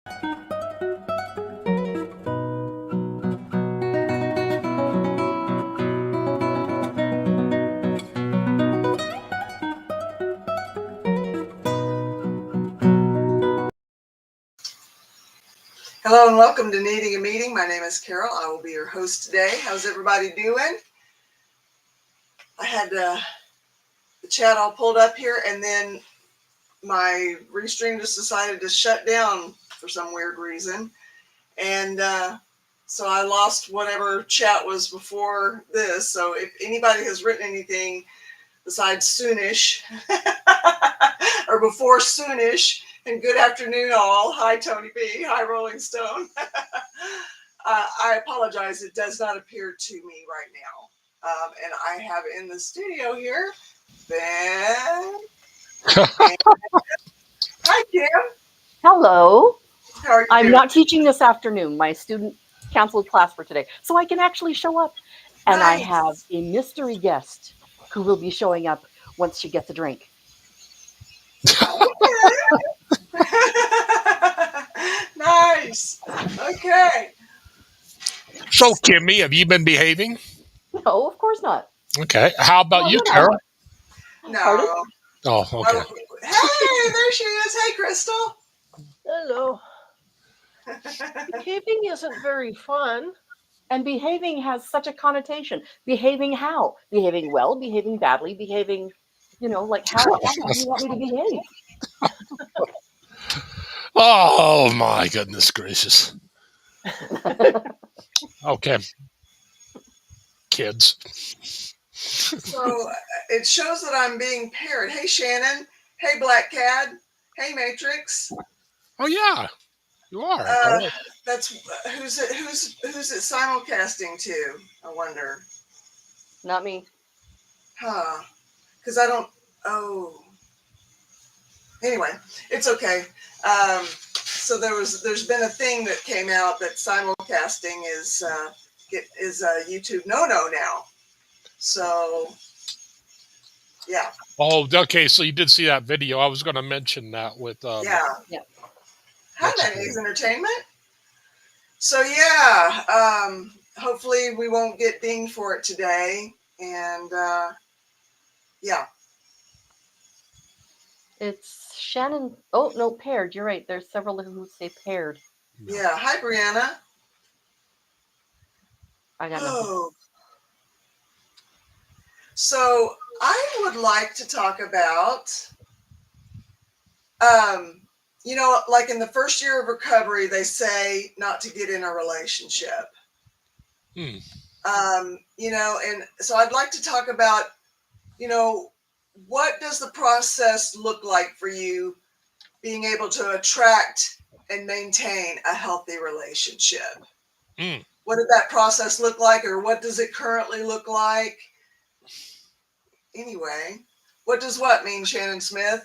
Hello and welcome to Needing a Meeting. My name is Carol. I will be your host today. How's everybody doing? I had the chat all pulled up here and then my Restream just decided to shut down for some weird reason. And so I lost whatever chat was before this. So if anybody has written anything besides soonish or before soonish, and good afternoon all. Hi, Tony B. Hi, Rolling Stone. I apologize. It does not appear to me right now. And I have in the studio here, Ben. Hi, Kim. Hello. How are you I'm doing? not teaching this afternoon. My student canceled class for today, so I can actually show up. And I Nice. have a mystery guest who will be showing up once she gets a drink. Nice. Okay. So, Kimmy, have you been behaving? No, of course not. Okay. How about you, Carol? No. Pardon? Oh, okay. Hey, there she is. Hey, Crystal. Hello. Behaving isn't very fun. And behaving has such a connotation. Behaving how? Behaving well, behaving badly, behaving, like how do you want me to behave? Oh, my goodness gracious. Okay. Kids. So it shows that I'm being paired. Hey, Shannon. Hey, Black Cad. Hey, Matrix. Oh, yeah. You are. That's who's it simulcasting to? I wonder. Not me. Huh? Because I don't. Oh. Anyway, it's okay. So there's been a thing that came out that simulcasting is a YouTube no now. So yeah. Oh, okay. So you did see that video. I was going to mention that with. Yeah. Hi, That's Mayonnaise Entertainment. So yeah, hopefully we won't get dinged for it today. And yeah. It's Shannon. Oh, no, paired. You're right. There's several who say paired. Yeah. Hi, Brianna. I got nothing. So I would like to talk about, like in the first year of recovery, they say not to get in a relationship. And so I'd like to talk about, what does the process look like for you being able to attract and maintain a healthy relationship? What did that process look like, or what does it currently look like? Anyway, what does what mean, Shannon Smith?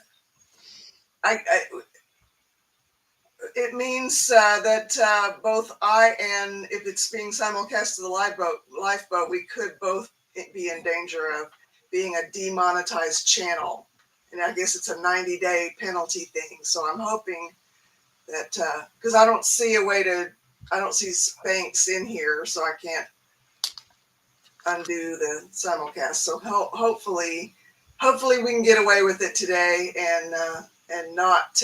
It means that both I and, if it's being simulcast to the lifeboat, we could both be in danger of being a demonetized channel. And I guess it's a 90-day penalty thing. So I'm hoping that, because I don't see Spanx in here, so I can't undo the simulcast. So hopefully we can get away with it today and not.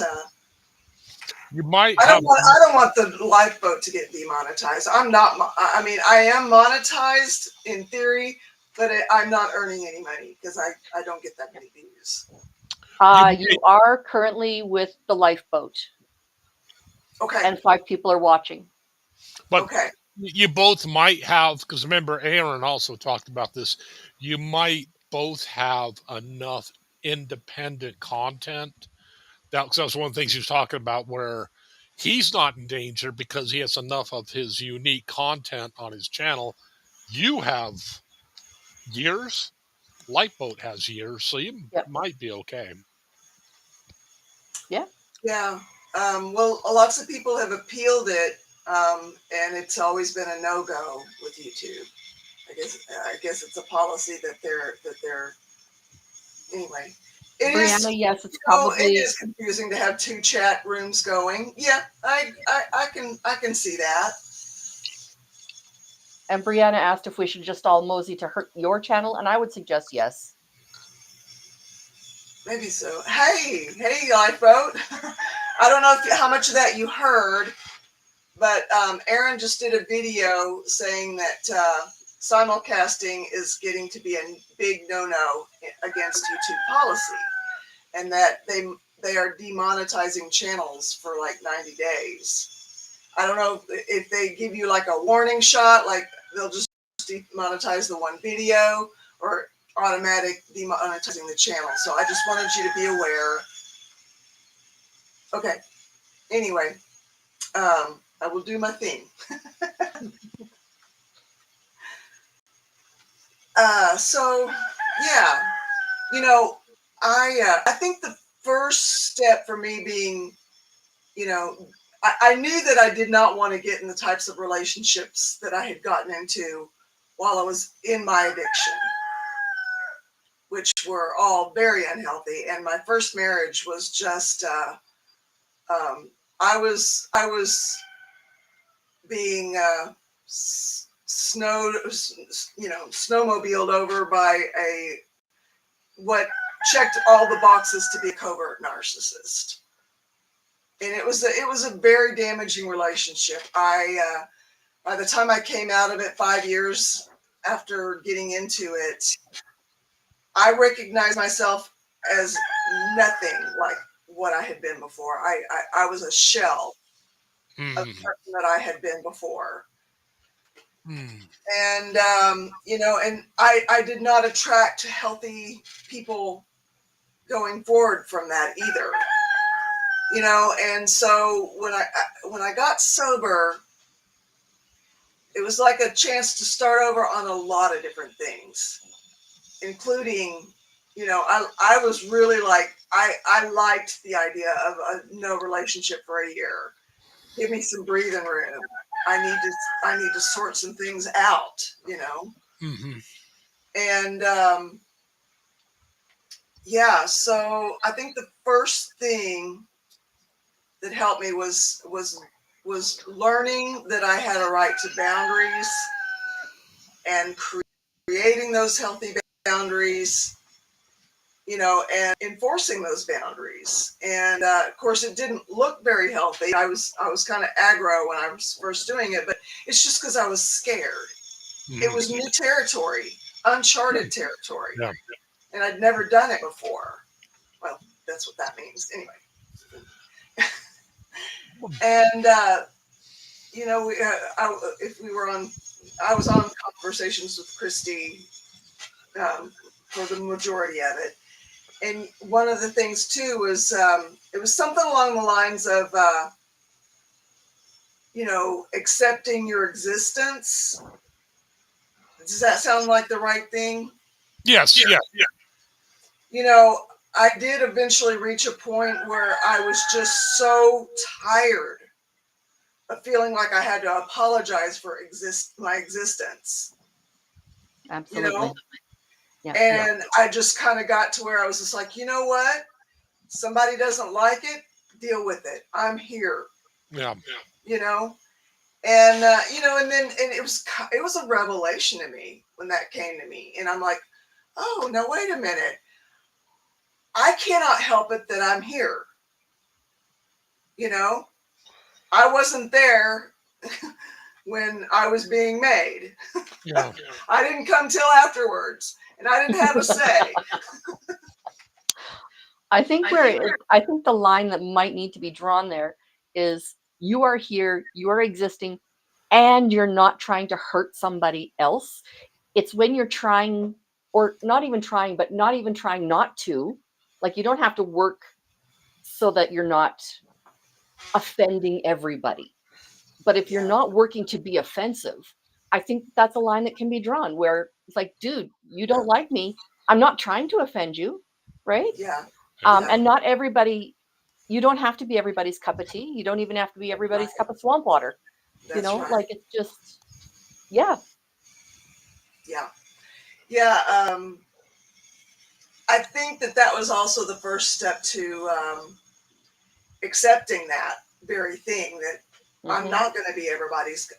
You might. I don't want the lifeboat to get demonetized. I am monetized in theory, but I'm not earning any money because I don't get that many views. You are currently with the lifeboat. Okay. And 5 people are watching. But okay. You both might have, because remember, Aaron also talked about this. You might both have enough independent content. That was one of the things he was talking about, where he's not in danger because he has enough of his unique content on his channel. You have years. Lifeboat has years, so you might be okay. Yeah. Yeah. Well, lots of people have appealed it, and it's always been a no-go with YouTube. I guess it's a policy that they're anyway. It is, Brianna, yes, it's it probably. is confusing to have two chat rooms going. Yeah, I can see that. And Brianna asked if we should just all mosey to your channel, and I would suggest yes. Maybe so. Hey, Lifeboat. I don't know how much of that you heard, but Aaron just did a video saying that simulcasting is getting to be a big no-no against YouTube policy, and that they are demonetizing channels for like 90 days. I don't know if they give you like a warning shot, like they'll just demonetize the one video, or automatic demonetizing the channel. So I just wanted you to be aware. Okay. Anyway, I will do my thing. So yeah, I think the first step for me being, I knew that I did not want to get in the types of relationships that I had gotten into while I was in my addiction, which were all very unhealthy. And my first marriage was just, I was being snowmobiled over by what checked all the boxes to be a covert narcissist. And it was a very damaging relationship. By the time I came out of it 5 years after getting into it, I recognized myself as nothing like what I had been before. I was a shell of the person that I had been before. And, and I did not attract healthy people going forward from that either. And so when I got sober, it was like a chance to start over on a lot of different things, including, I was really like, I liked the idea of a no relationship for a year. Give me some breathing room. I need to sort some things out, And so I think the first thing that helped me was learning that I had a right to boundaries and creating those healthy boundaries, and enforcing those boundaries. And of course, it didn't look very healthy. I was kind of aggro when I was first doing it, but it's just because I was scared. It was new territory, uncharted territory, and I'd never done it before. Well, that's what that means, anyway. And I was on conversations with Christy for the majority of it. And one of the things too was it was something along the lines of accepting your existence. Does that sound like the right thing? Yes. Yeah. I did eventually reach a point where I was just so tired of feeling like I had to apologize for my existence. Absolutely. Yeah. And I just kind of got to where I was just like, you know what? Somebody doesn't like it, deal with it. I'm here. Yeah. And and it was a revelation to me when that came to me. And I'm like, oh, now wait a minute. I cannot help it that I'm here. I wasn't there when I was being made. Yeah. I didn't come till afterwards, and I didn't have a say. I think the line that might need to be drawn there is you are here, you are existing, and you're not trying to hurt somebody else. It's when you're trying, or not even trying, but not even trying not to. Like, you don't have to work so that you're not offending everybody. But if you're not working to be offensive, I think that's a line that can be drawn where it's like, dude, you don't like me. I'm not trying to offend you, right? Yeah. And not everybody, you don't have to be everybody's cup of tea. You don't even have to be everybody's cup of swamp water. That's right. Like, it's just, yeah. Yeah. Yeah. I think that was also the first step to accepting that very thing, that I'm not going to be everybody's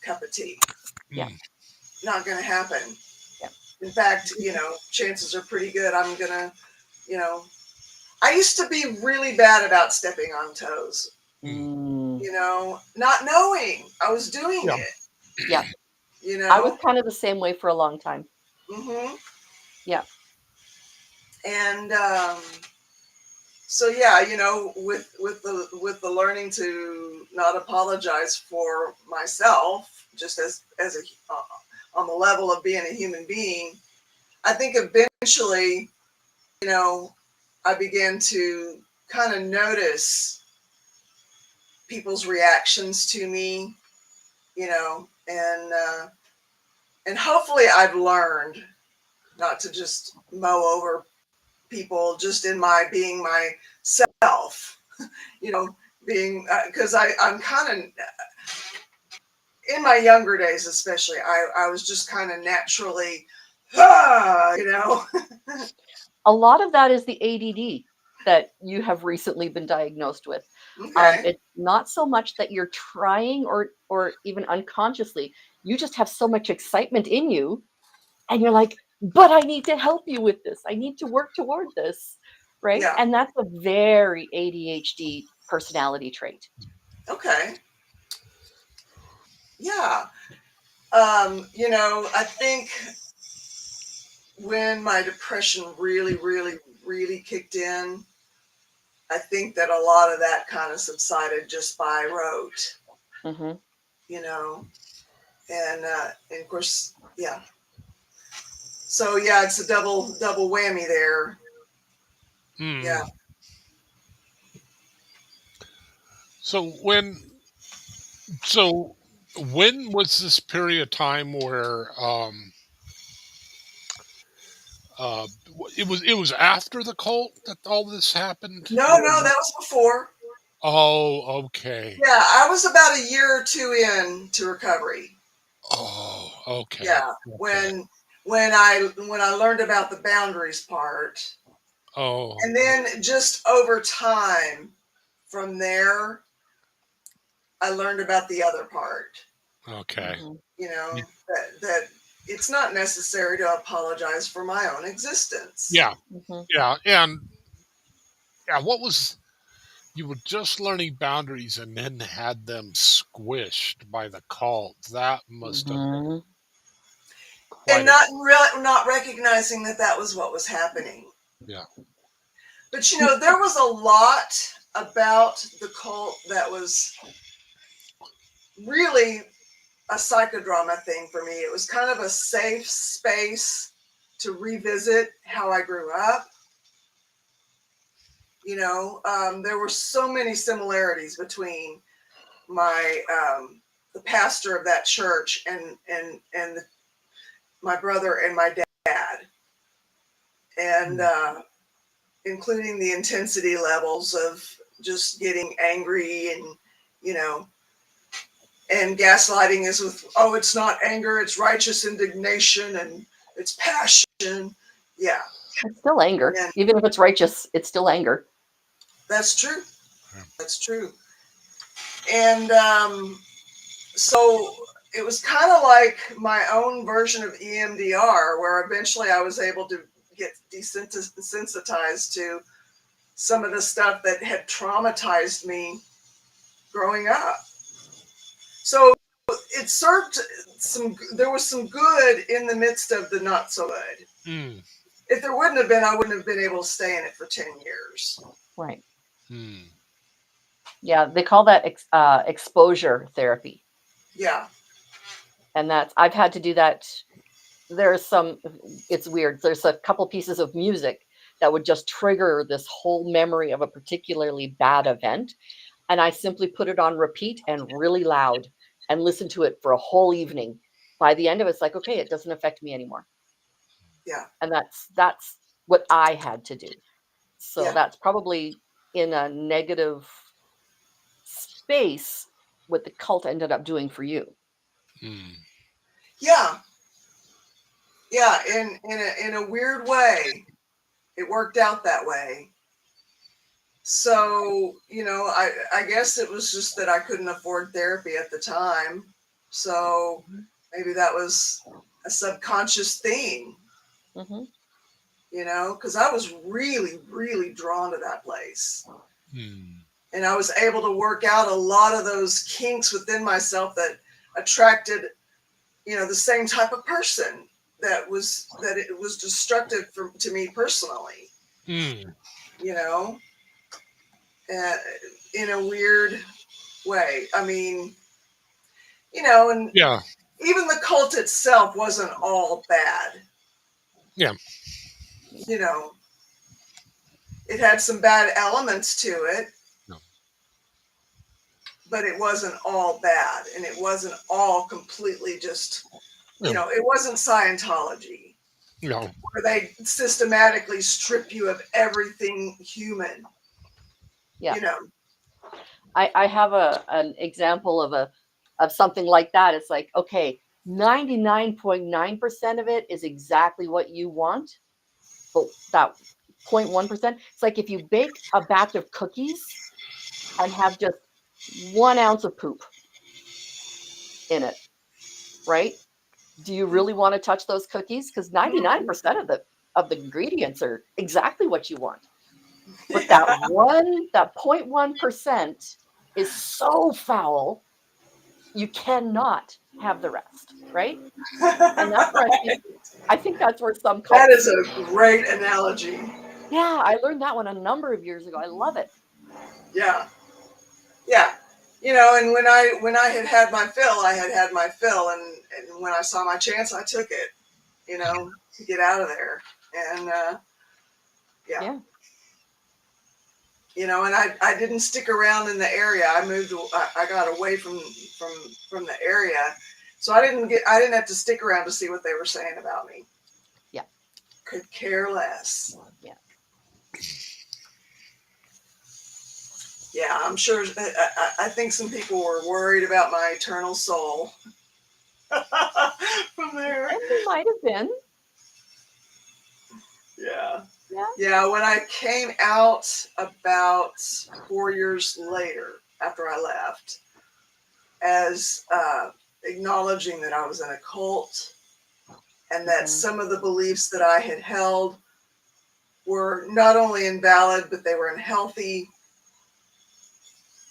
cup of tea. Yeah. Not going to happen. Yeah. In fact, chances are pretty good I'm going to, I used to be really bad about stepping on toes. Not knowing I was doing it. Yeah. I was kind of the same way for a long time. Mm-hmm. Yeah. And so yeah, with the learning to not apologize for myself, just as a on the level of being a human being, I think eventually, I began to kind of notice people's reactions to me, and hopefully I've learned not to just mow over people just in my being myself, being because I'm kind of in my younger days, especially, I was just kind of naturally, A lot of that is the ADD that you have recently been diagnosed with. Okay. It's not so much that you're trying or even unconsciously, you just have so much excitement in you and you're like, but I need to help you with this. I need to work toward this. Right. Yeah. And that's a very ADHD personality trait. Okay. Yeah. I think when my depression really, really, really kicked in, I think that a lot of that kind of subsided just by rote, Mm-hmm. And of course, yeah. So yeah, it's a double whammy there. Yeah. So when was this period of time where it was after the cult that all this happened? No, that was before. Oh, okay. Yeah, I was about a year or two in to recovery. Oh, okay. Yeah, Okay. when I learned about the boundaries part, Oh, and then just over time from there, I learned about the other part. okay. That it's not necessary to apologize for my own existence. Yeah, Mm-hmm. yeah, and yeah. What was you were just learning boundaries and then had them squished by the cult? That must have been And quite a not recognizing that was what was happening. yeah. But there was a lot about the cult that was really a psychodrama thing for me. It was kind of a safe space to revisit how I grew up. There were so many similarities between my the pastor of that church and my brother and my dad, and including the intensity levels of just getting angry and and gaslighting is with, oh, it's not anger, it's righteous indignation and it's passion. Yeah. It's still anger. And even if it's righteous, it's still anger. that's true. Yeah. That's true. And so it was kind of like my own version of EMDR, where eventually I was able to get desensitized to some of the stuff that had traumatized me growing up. So it served there was some good in the midst of the not so good. Mm. If there wouldn't have been, I wouldn't have been able to stay in it for 10 years. Right. Mm. Yeah, they call that exposure therapy. Yeah. And I've had to do that. It's weird. There's a couple pieces of music that would just trigger this whole memory of a particularly bad event. And I simply put it on repeat and really loud and listen to it for a whole evening. By the end of it, it's like, okay, it doesn't affect me anymore. Yeah. And that's what I had to do. So Yeah. that's probably in a negative space what the cult ended up doing for you. Mm. Yeah. Yeah. In a weird way. it worked out that way. So, I guess it was just that I couldn't afford therapy at the time. So maybe that was a subconscious thing, Mm-hmm. because I was really, really drawn to that place. Hmm. And I was able to work out a lot of those kinks within myself that attracted, the same type of person that it was destructive to me personally, Hmm. in a weird way. I mean, and Yeah. even the cult itself wasn't all bad. Yeah. It had some bad elements to it, No. but it wasn't all bad, and it wasn't all completely just, No. it wasn't Scientology No. where they systematically strip you of everything human. Yeah. You know, I have an example of something like that. It's like, okay, 99.9% of it is exactly what you want, but that 0.1%, it's like if you bake a batch of cookies and have just 1 ounce of poop in it, right? Do you really want to touch those cookies? Because 99% of the ingredients are exactly what you want. But that 0.1% is so foul, you cannot have the rest, right? And that's where I think that's where some that cults. is a great analogy. Yeah, I learned that one a number of years ago. I love it. Yeah. Yeah. And when I had my fill, I had my fill, and when I saw my chance, I took it, to get out of there. And yeah. And I didn't stick around in the area. I moved. I got away from the area, so I didn't have to stick around to see what they were saying about me. Yeah. Could care less. Yeah. Yeah, I'm sure. I think some people were worried about my eternal soul. From there. And they might have been. Yeah. Yeah. Yeah, when I came out about 4 years later after I left, as acknowledging that I was in a cult and that some of the beliefs that I had held were not only invalid, but they were unhealthy.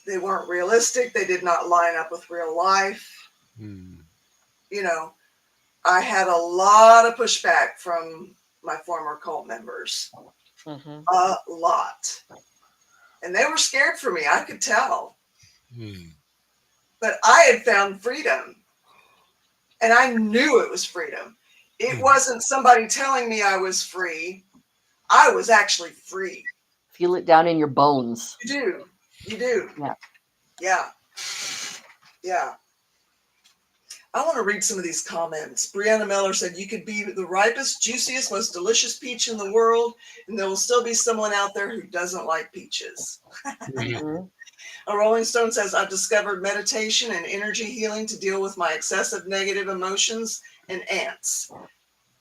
They weren't realistic. They did not line up with real life. Hmm. I had a lot of pushback from my former cult members. A lot. And they were scared for me. I could tell. But I had found freedom. And I knew it was freedom. It wasn't somebody telling me I was free. I was actually free. Feel it down in your bones. You do. Yeah. Yeah. Yeah. I want to read some of these comments. Brianna Miller said, you could be the ripest, juiciest, most delicious peach in the world, and there will still be someone out there who doesn't like peaches. A Rolling Stone says, I've discovered meditation and energy healing to deal with my excessive negative emotions and ants,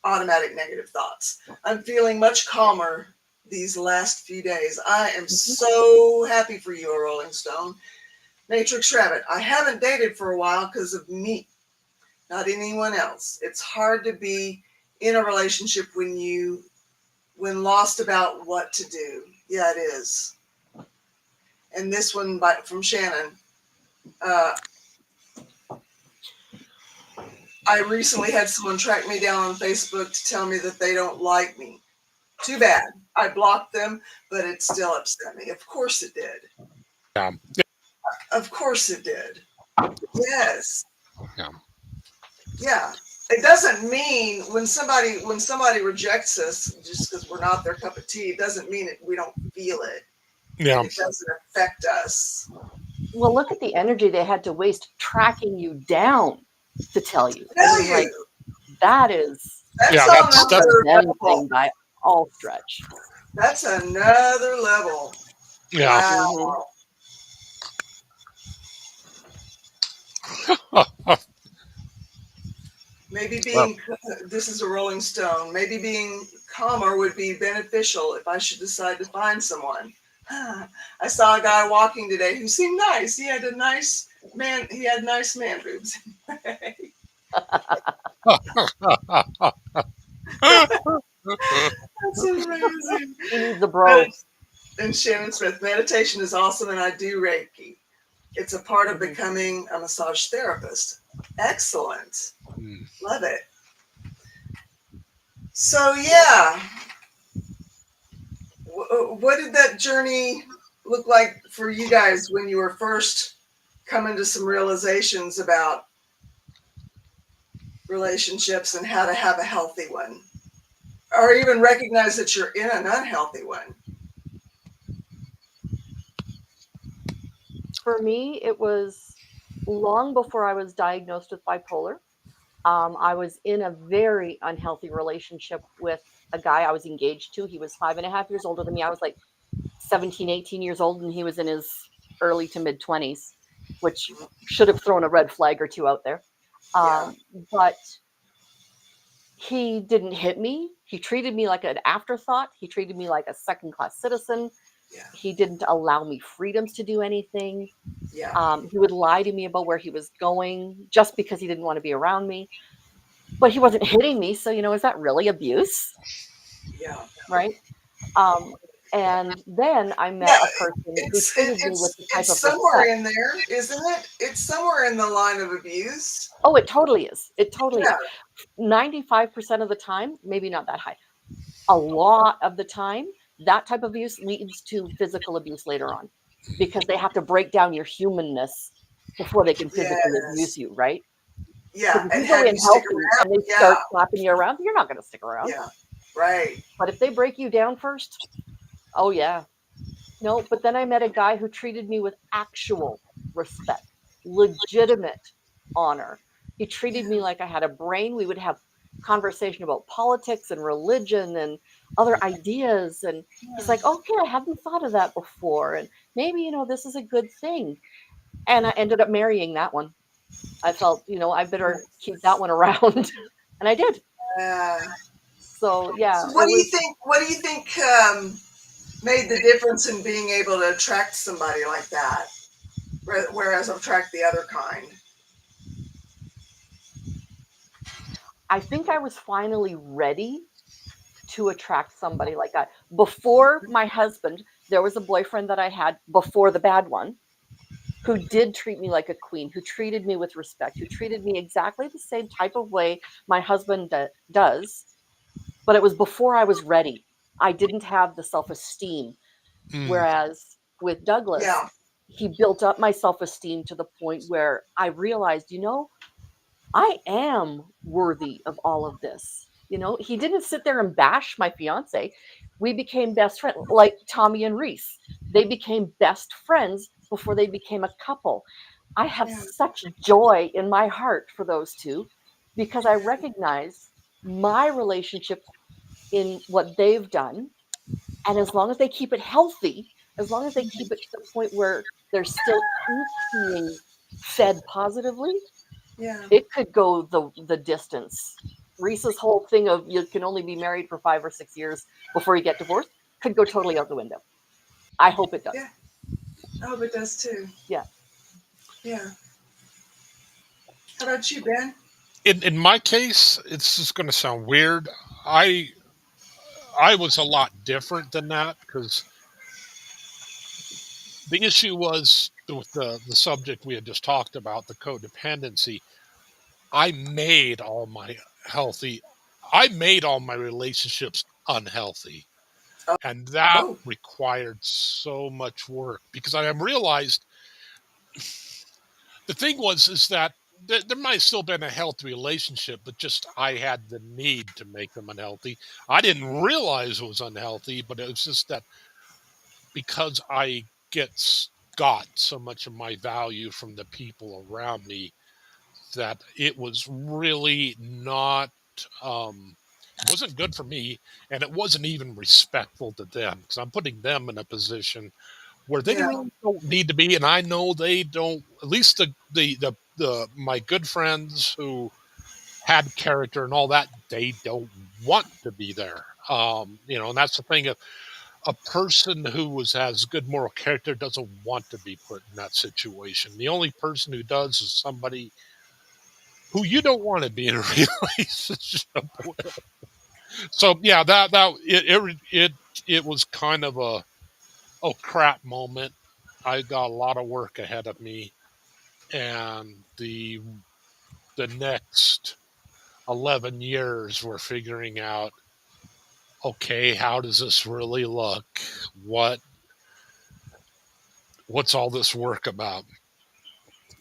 automatic negative thoughts. I'm feeling much calmer these last few days. I am so happy for you, A Rolling Stone. Matrix Rabbit, I haven't dated for a while because of me, not anyone else. It's hard to be in a relationship when lost about what to do. Yeah, it is. And this one from Shannon. I recently had someone track me down on Facebook to tell me that they don't like me. Too bad. I blocked them, but it still upset me. Of course it did. Yeah. Of course it did. Yes. Yeah. Yeah. It doesn't mean when somebody rejects us just because we're not their cup of tea, it doesn't mean we don't feel it. Yeah. It doesn't affect us. Well, look at the energy they had to waste tracking you down to tell you. Like, that is another thing by all stretch. That's another level. Yeah. Wow. Maybe being, this is a Rolling Stone, maybe being calmer would be beneficial if I should decide to find someone. I saw a guy walking today who seemed nice. He had nice man boobs. That's amazing. He needs a bro. And Shannon Smith, meditation is awesome, and I do Reiki. It's a part of becoming a massage therapist. Excellent. Love it. So, yeah. What did that journey look like for you guys when you were first coming to some realizations about relationships and how to have a healthy one? Or even recognize that you're in an unhealthy one? For me, it was long before I was diagnosed with bipolar. I was in a very unhealthy relationship with a guy I was engaged to. He was 5.5 years older than me. I was like 17, 18 years old, and he was in his early to mid 20s, which should have thrown a red flag or two out there. But he didn't hit me. He treated me like an afterthought. He treated me like a second-class citizen. He didn't allow me freedoms to do anything. He would lie to me about where he was going just because he didn't want to be around me. But he wasn't hitting me, so, is that really abuse? Yeah. Right? And then I met a person who treated me with the type of somewhere respect. in there, isn't it? It's somewhere in the line of abuse. Oh, it totally is. It totally is. 95% of the time, maybe not that high. A lot of the time, that type of abuse leads to physical abuse later on, because they have to break down your humanness before they can physically abuse you, right? Yeah, and have you stick around. And they start slapping you around, you're not going to stick around. Yeah, right. But if they break you down first, oh yeah. No, but then I met a guy who treated me with actual respect, legitimate honor. He treated me like I had a brain. We would have conversation about politics and religion and other ideas. And he's like, okay, I hadn't thought of that before. And maybe, this is a good thing. And I ended up marrying that one. I felt, I better keep that one around. And I did. So, yeah. So what do you think made the difference in being able to attract somebody like that, whereas attract the other kind? I think I was finally ready to attract somebody like that. Before my husband, there was a boyfriend that I had before the bad one who did treat me like a queen, who treated me with respect, who treated me exactly the same type of way my husband does. But it was before I was ready. I didn't have the self-esteem. Whereas with Douglas, he built up my self-esteem to the point where I realized, I am worthy of all of this. He didn't sit there and bash my fiance. We became best friends, like Tommy and Reese. They became best friends before they became a couple. I have such joy in my heart for those two, because I recognize my relationship in what they've done. And as long as they keep it healthy, as long as they keep it to the point where they're still being fed positively, it could go the distance. Reese's whole thing of you can only be married for 5 or 6 years before you get divorced could go totally out the window. I hope it does. Yeah, I hope it does too. Yeah. Yeah. How about you, Ben? In my case, it's just going to sound weird. I was a lot different than that, because the issue was with the subject we had just talked about, the codependency. I made all my relationships unhealthy. And that required so much work, because I realized the thing is that there might have still been a healthy relationship, but just I had the need to make them unhealthy. I didn't realize it was unhealthy, but it was just that because I got so much of my value from the people around me, that it was really not, it wasn't good for me, and it wasn't even respectful to them, because I'm putting them in a position where they really don't need to be, and I know they don't. At least the my good friends who had character and all that, they don't want to be there. And that's the thing of a person who has good moral character doesn't want to be put in that situation. The only person who does is somebody who you don't want to be in a relationship with. So yeah, it was kind of a oh crap moment. I got a lot of work ahead of me, and the next 11 years we're figuring out, okay, how does this really look? What's all this work about?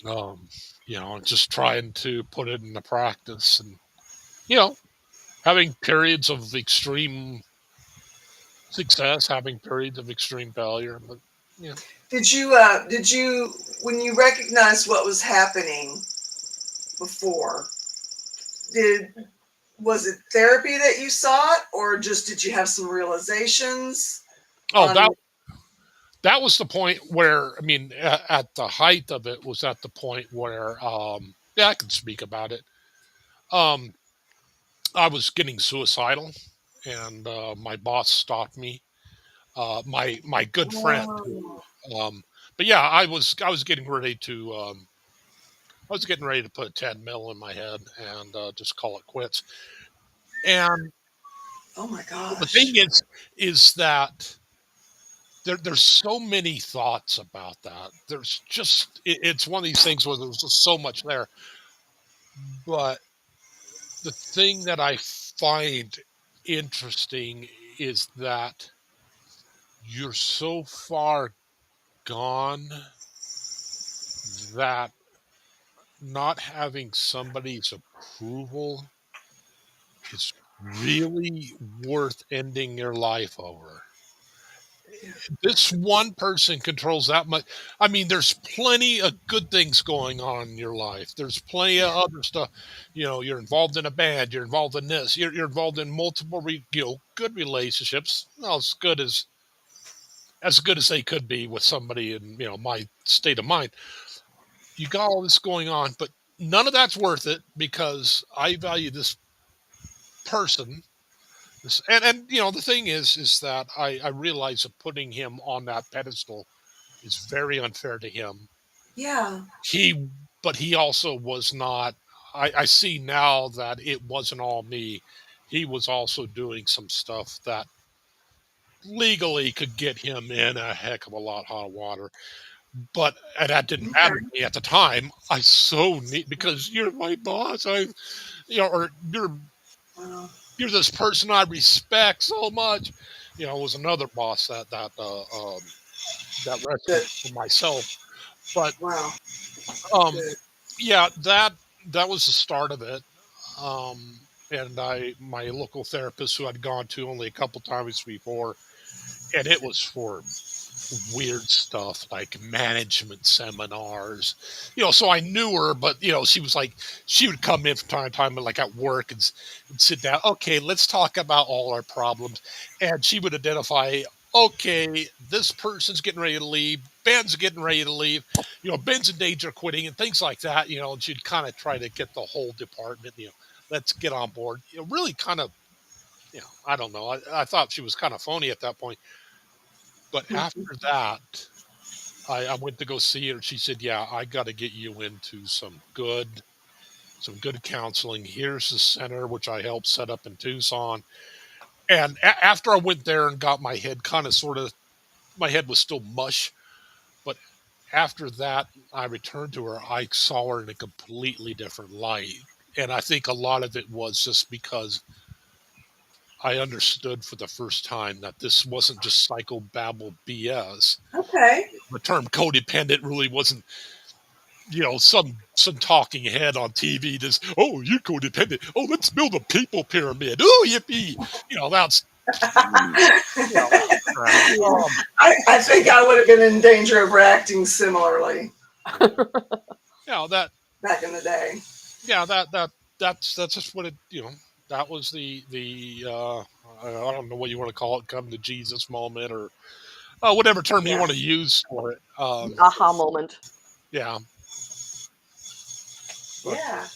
Um, just trying to put it into practice, and you know, having periods of extreme success, having periods of extreme failure. But yeah. Did you when you recognized what was happening before, did was it therapy that you sought, or just did you have some realizations Oh, on? that was the point where, I mean, at the height of it was at the point where, yeah, I can speak about it. Um, I was getting suicidal, and my boss stopped me. My good friend, Oh, but yeah, I was getting ready to put 10 mil in my head and just call it quits. And oh my the thing gosh. is that there's so many thoughts about that. It's one of these things where there's just so much there. But the thing that I find interesting is that you're so far gone that not having somebody's approval is really worth ending your life over. Yeah. This one person controls that much. I mean, there's plenty of good things going on in your life. There's plenty of other stuff. You're involved in a band. You're involved in this. You're involved in multiple, good relationships. Well, as good as they could be with somebody in my state of mind. You got all this going on, but none of that's worth it because I value this person. And the thing is that I realize that putting him on that pedestal is very unfair to him. Yeah. He, but he also was not. I see now that it wasn't all me. He was also doing some stuff that legally could get him in a heck of a lot hot water. But and that didn't matter to Okay. me at the time. I so need because you're my boss. Or Wow. you're this person I respect so much. Was another boss that rescued Good. for myself. But Wow. um, Good. yeah, that was the start of it. And my local therapist who I'd gone to only a couple times before, and it was for weird stuff like management seminars. So I knew her, but she would come in from time to time, like at work, and sit down. Okay, let's talk about all our problems, and she would identify. Okay, this person's getting ready to leave. Ben's getting ready to leave. Ben's in danger of quitting and things like that. And she'd kind of try to get the whole department. Let's get on board. Really kind of. I don't know. I thought she was kind of phony at that point. But after that, I went to go see her. She said, "Yeah, I got to get you into some good counseling. Here's the center, which I helped set up in Tucson." And after I went there and got my head my head was still mush. But after that, I returned to her. I saw her in a completely different light. And I think a lot of it was just because I understood for the first time that this wasn't just psychobabble BS. Okay. The term codependent really wasn't some talking head on TV just, oh, you're codependent. Oh, let's build a people pyramid. Oh, yippee. That's, crap. I think I would have been in danger of reacting similarly That, back in the day. that's just what that was I don't know what you want to call it, come to Jesus moment or whatever term you Yeah. want to use for it. The aha moment. Yeah. But, Yeah.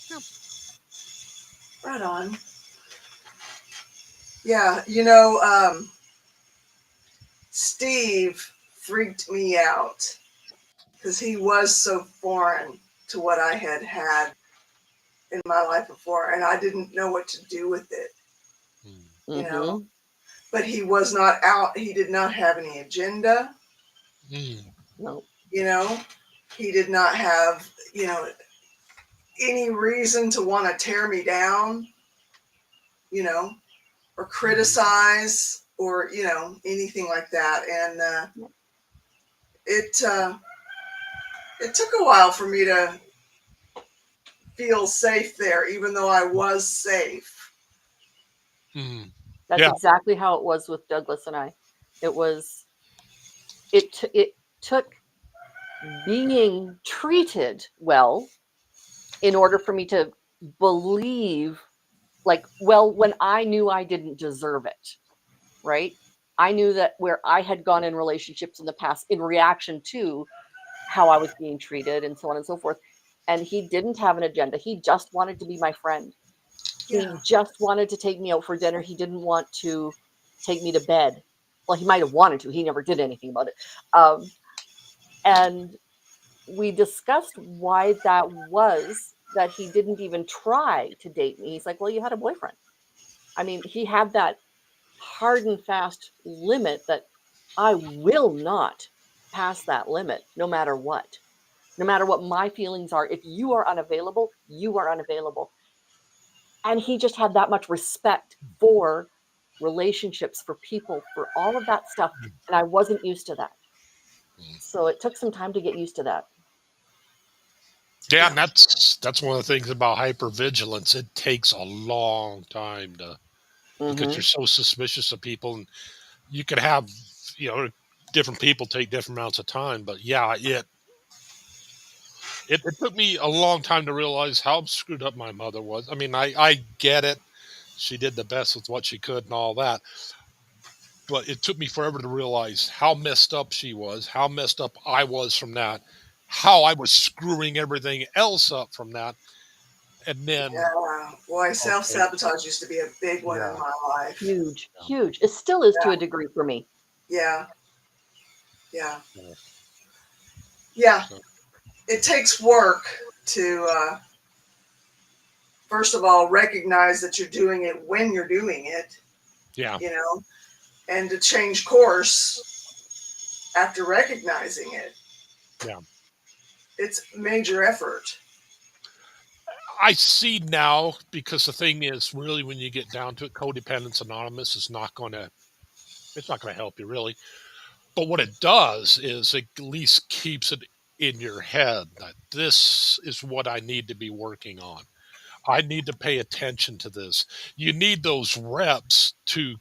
yeah. Right on. Yeah, Steve freaked me out because he was so foreign to what I had had in my life before, and I didn't know what to do with it, you know. But he was not out. He did not have any agenda. No. You know, he did not have, any reason to want to tear me down, or criticize or, anything like that. And it took a while for me to feel safe there, even though I was safe. That's exactly how it was with Douglas and I. It took being treated well in order for me to believe, when I knew I didn't deserve it, right? I knew that where I had gone in relationships in the past in reaction to how I was being treated and so on and so forth. And he didn't have an agenda. He just wanted to be my friend. Yeah. He just wanted to take me out for dinner. He didn't want to take me to bed. Well, he might have wanted to. He never did anything about it. And we discussed why that was, that he didn't even try to date me. He's like, well, you had a boyfriend. I mean, he had that hard and fast limit that I will not pass that limit no matter what. No matter what my feelings are, if you are unavailable, you are unavailable. And he just had that much respect for relationships, for people, for all of that stuff. And I wasn't used to that. So it took some time to get used to that. Yeah, and that's one of the things about hypervigilance. It takes a long time because you're so suspicious of people, and you could have, different people take different amounts of time. But yeah, it took me a long time to realize how screwed up my mother was. I mean, I get it. She did the best with what she could and all that. But it took me forever to realize how messed up she was, how messed up I was from that, how I was screwing everything else up from that. And then, Yeah. Boy, self-sabotage used to be a big one in my life. Huge. It still is to a degree for me. Yeah. It takes work to, first of all, recognize that you're doing it when you're doing it. Yeah. And to change course after recognizing it. Yeah. It's major effort. I see now, because the thing is, really, when you get down to it, Codependence Anonymous is not going to help you, really. But what it does is it at least keeps it in your head that this is what I need to be working on. I need to pay attention to this. You need those reps to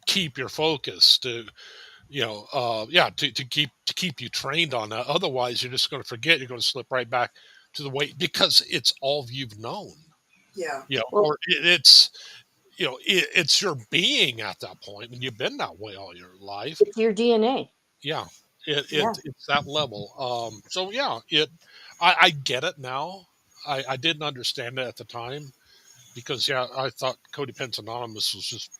keep your focus, to keep you trained on that. Otherwise, you're just going to forget. You're going to slip right back to the way, because it's all you've known. Yeah. Or it's it's your being at that point, and you've been that way all your life. It's your DNA. Yeah, it's that level. So yeah, I get it now. I didn't understand it at the time, because I thought Codependence Anonymous was just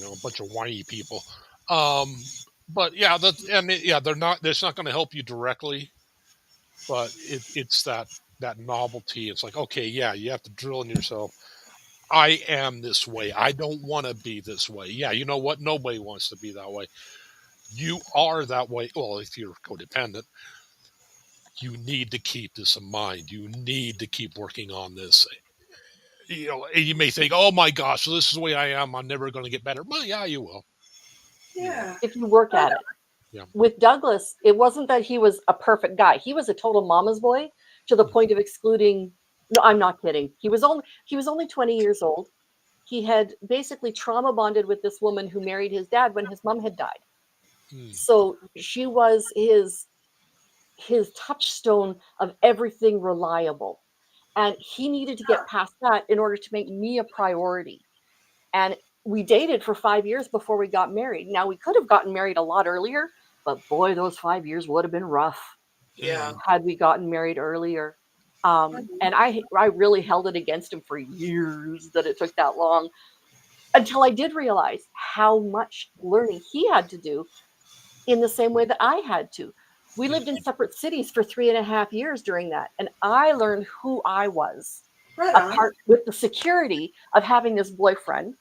a bunch of whiny people. But yeah, they're not. It's not going to help you directly, but it's that novelty. It's like, okay, yeah, you have to drill in yourself. I am this way. I don't want to be this way. Yeah, you know what? Nobody wants to be that way. You are that way. Well, if you're codependent, you need to keep this in mind. You need to keep working on this. And you may think, oh my gosh, so this is the way I am. I'm never going to get better. Well, yeah, you will. Yeah. If you work at it. Yeah. With Douglas, it wasn't that he was a perfect guy. He was a total mama's boy to the point of excluding. No, I'm not kidding. He was only 20 years old. He had basically trauma bonded with this woman who married his dad when his mom had died. So she was his touchstone of everything reliable. And he needed to get past that in order to make me a priority. And we dated for 5 years before we got married. Now, we could have gotten married a lot earlier, but boy, those 5 years would have been rough. Yeah. Had we gotten married earlier. And I really held it against him for years that it took that long. until I did realize how much learning he had to do in the same way that I had to. We lived in separate cities for 3.5 years during that, and I learned who I was, Right on. apart with the security of having this boyfriend.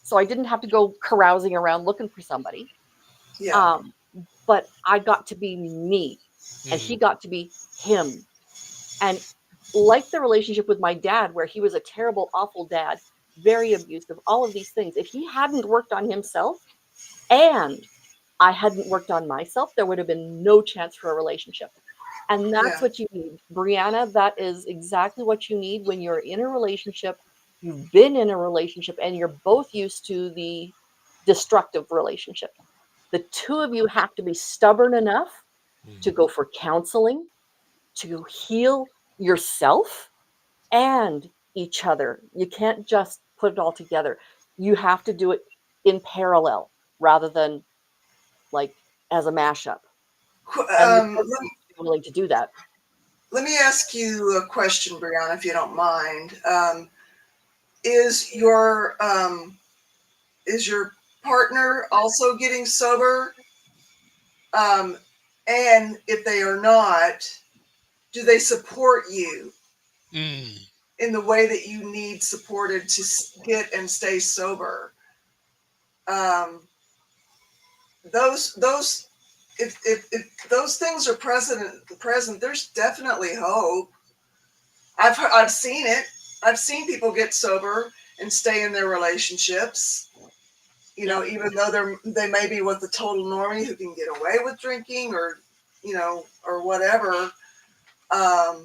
So I didn't have to go carousing around looking for somebody. Yeah. Um, but I got to be me, and he got to be him. And like the relationship with my dad, where he was a terrible, awful dad, very abusive, all of these things, if he hadn't worked on himself and I hadn't worked on myself, there would have been no chance for a relationship. And that's Yeah. what you need. Brianna, that is exactly what you need when you're in a relationship, you've been in a relationship, and you're both used to the destructive relationship. The two of you have to be stubborn enough to go for counseling, to heal yourself and each other. You can't just put it all together. You have to do it in parallel rather than like as a mashup. And the person Let, needs to be willing to do that. let me ask you a question, Brianna, if you don't mind. Is your partner also getting sober? And if they are not, do they support you in the way that you need supported to get and stay sober? Those if those things are present, there's definitely hope. I've seen it. I've seen people get sober and stay in their relationships. Even though they may be with a total normie who can get away with drinking or whatever. I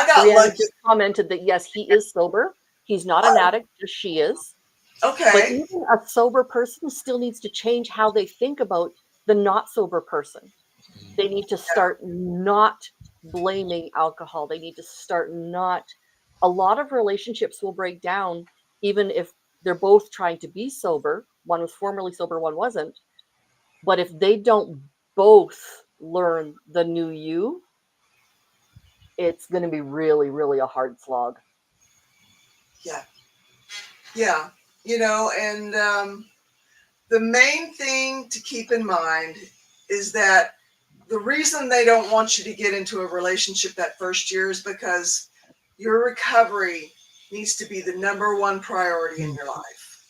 got Brianna lucky. just commented that yes, he is sober. He's not an Oh, addict, just she is. But okay. even a sober person still needs to change how they think about the not sober person. They need to start not blaming alcohol. They need to start not. A lot of relationships will break down even if they're both trying to be sober. One was formerly sober, one wasn't. But if they don't both learn the new you, it's going to be really, really a hard slog. Yeah. Yeah. And the main thing to keep in mind is that the reason they don't want you to get into a relationship that first year is because your recovery needs to be the number one priority in your life.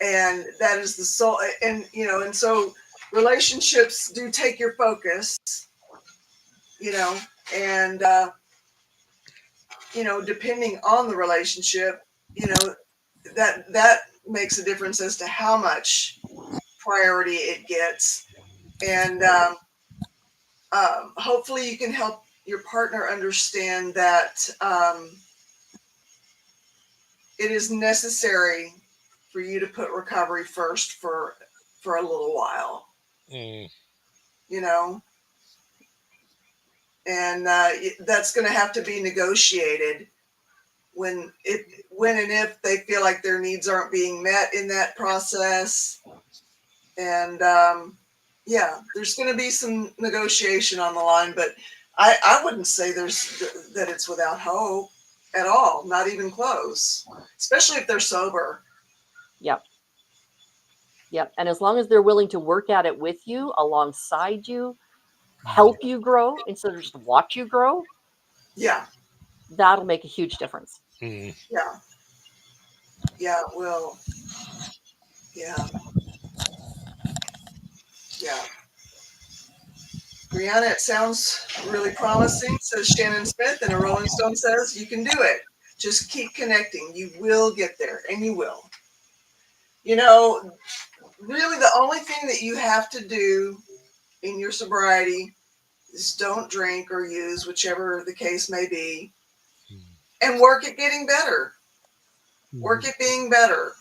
And that is the soul. And so relationships do take your focus, and, depending on the relationship, that makes a difference as to how much priority it gets. And hopefully you can help your partner understand that it is necessary for you to put recovery first for a little while, and that's going to have to be negotiated when and if they feel like their needs aren't being met in that process. And yeah, there's going to be some negotiation on the line, but I wouldn't say that it's without hope at all, not even close, especially if they're sober. Yep. Yep. And as long as they're willing to work at it with you, alongside you, help you grow instead of just watch you grow, Yeah. that'll make a huge difference. Yeah. Yeah, it will. Yeah. Yeah. Brianna, it sounds really promising, says Shannon Smith, and a Rolling Stone says you can do it. Just keep connecting. You will get there, and you will. Really the only thing that you have to do in your sobriety is don't drink or use, whichever the case may be, and work at getting better. Work at being better.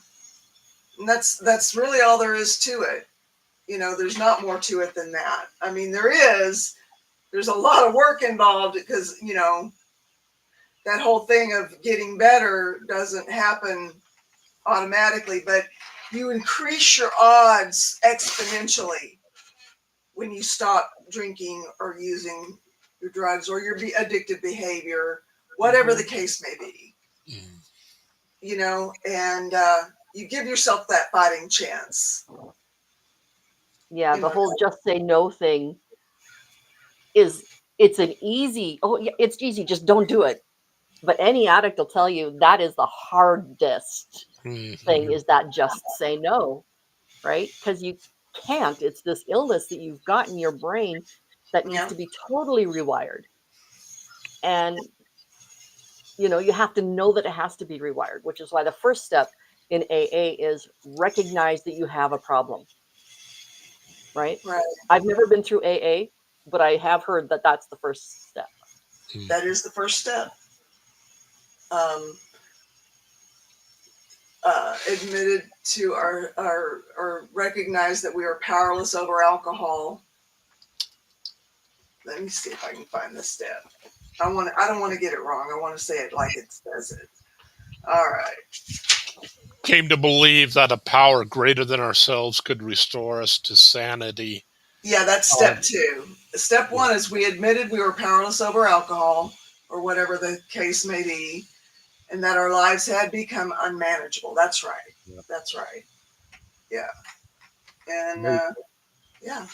And that's really all there is to it. There's not more to it than that. I mean, there's a lot of work involved because, that whole thing of getting better doesn't happen automatically, but you increase your odds exponentially when you stop drinking or using your drugs or your addictive behavior, whatever the case may be. and you give yourself that fighting chance. Yeah, You the know, whole just say no thing it's an easy, oh yeah, it's easy, just don't do it. But any addict will tell you that is the hardest thing, Mhm. is that just say no, right? Because you can't. It's this illness that you've got in your brain that needs yeah, to be totally rewired. And you have to know that it has to be rewired, which is why the first step in AA is recognize that you have a problem, right? right. I've never been through AA, but I have heard that that's the first step. That is the first step. Admitted to or recognize that we are powerless over alcohol. Let me see if I can find this step. I don't want to get it wrong. I want to say it like it says it. All right. Came to believe that a power greater than ourselves could restore us to sanity. Yeah, that's step 2. Step 1 is we admitted we were powerless over alcohol or whatever the case may be, and that our lives had become unmanageable. That's right. Yep. That's right. Yeah. And yeah.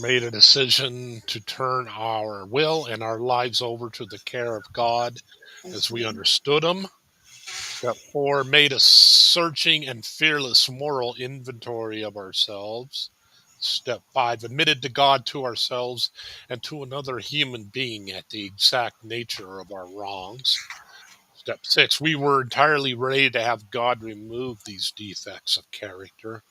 Made a decision to turn our will and our lives over to the care of God as we understood Him. Step 4, made a searching and fearless moral inventory of ourselves. Step 5, admitted to God, to ourselves, and to another human being at the exact nature of our wrongs. Step 6, we were entirely ready to have God remove these defects of character.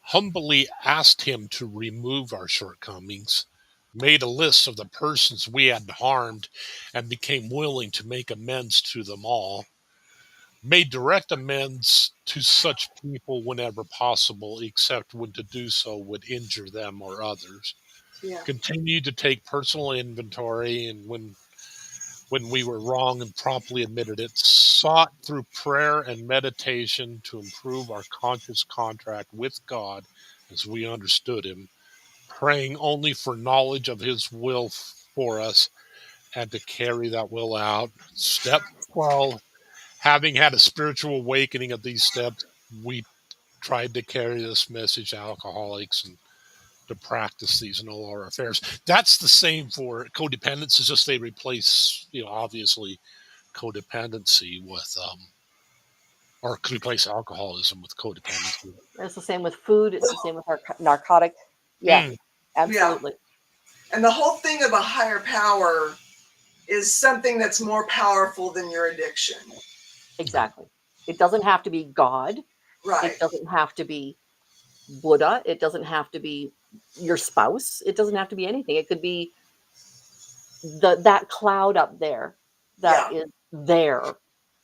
Humbly asked Him to remove our shortcomings, made a list of the persons we had harmed, and became willing to make amends to them all. Made direct amends to such people whenever possible, except when to do so would injure them or others. Yeah. Continued to take personal inventory, and when we were wrong and promptly admitted it, sought through prayer and meditation to improve our conscious contract with God as we understood Him, praying only for knowledge of His will for us and to carry that will out. Step 12, having had a spiritual awakening of these steps, we tried to carry this message to alcoholics and to practice these in all our affairs. That's the same for codependence. It's just they replace, obviously codependency with, or replace alcoholism with codependency. It's the same with food. It's the same with our narcotic. Yeah, Mm. absolutely. Yeah. And the whole thing of a higher power is something that's more powerful than your addiction. Exactly. It doesn't have to be God. Right. It doesn't have to be Buddha. It doesn't have to be your spouse. It doesn't have to be anything. It could be that cloud up there that Yeah. is there.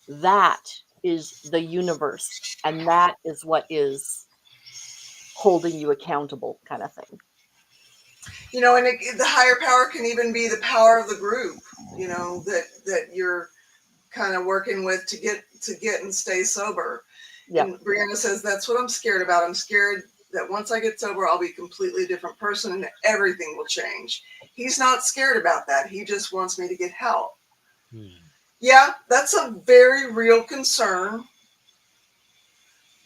That is the universe, and that is what is holding you accountable, kind of thing. And the higher power can even be the power of the group, that you're kind of working with to get and stay sober. Yeah. And Brianna says, that's what I'm scared about. I'm scared that once I get sober, I'll be a completely different person and everything will change. He's not scared about that. He just wants me to get help. Yeah, that's a very real concern.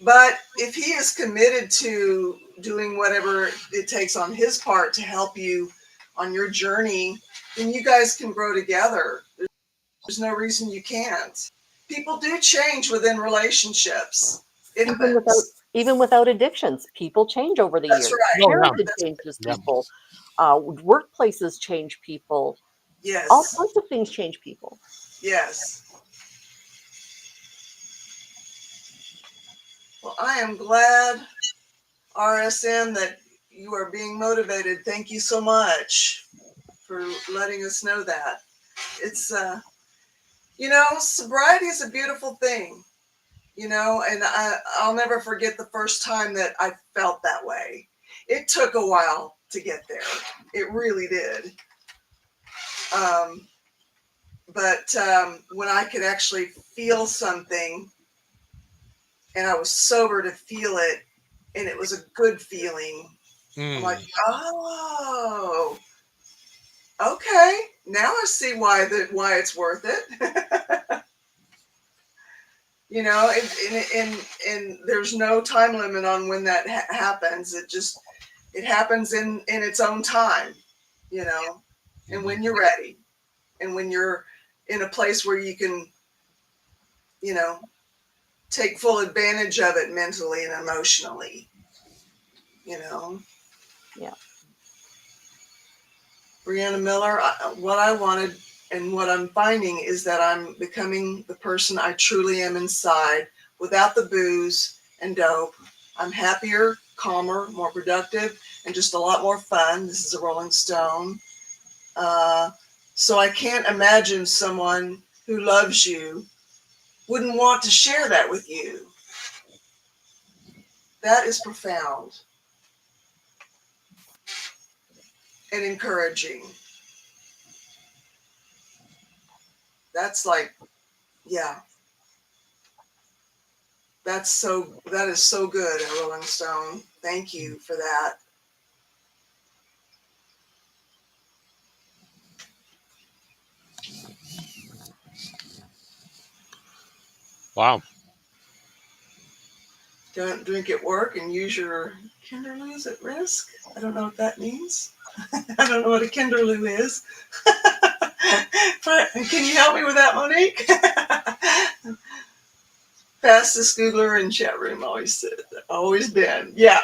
But if he is committed to doing whatever it takes on his part to help you on your journey, then you guys can grow together. There's no reason you can't. People do change within relationships. It Even without addictions, people change over the That's years. right. Parenting changes people. Workplaces change people. Yes. All sorts of things change people. Yes. Well, I am glad, RSM, that you are being motivated. Thank you so much for letting us know that. It's, sobriety is a beautiful thing, and I'll never forget the first time that I felt that way. It took a while to get there. It really did. But when I could actually feel something, and I was sober to feel it, and it was a good feeling, I'm like, oh, okay. Now I see why it's worth it. You know, and there's no time limit on when that happens. It happens in its own time, you know, and when you're ready and when you're in a place where you can, you know, take full advantage of it mentally and emotionally, you know. Yeah. Brianna Miller, what I wanted and what I'm finding is that I'm becoming the person I truly am inside without the booze and dope. I'm happier, calmer, more productive, and just a lot more fun. This is a Rolling Stone. So I can't imagine someone who loves you wouldn't want to share that with you. That is profound and encouraging. That's like, yeah, that is so good, Rolling Stone. Thank you for that. Wow. Don't drink at work and use your Kinderloos at risk. I don't know what that means. I don't know what a Kinderloo is. Can you help me with that, Monique? Fastest Googler in chat room, always been. Yeah.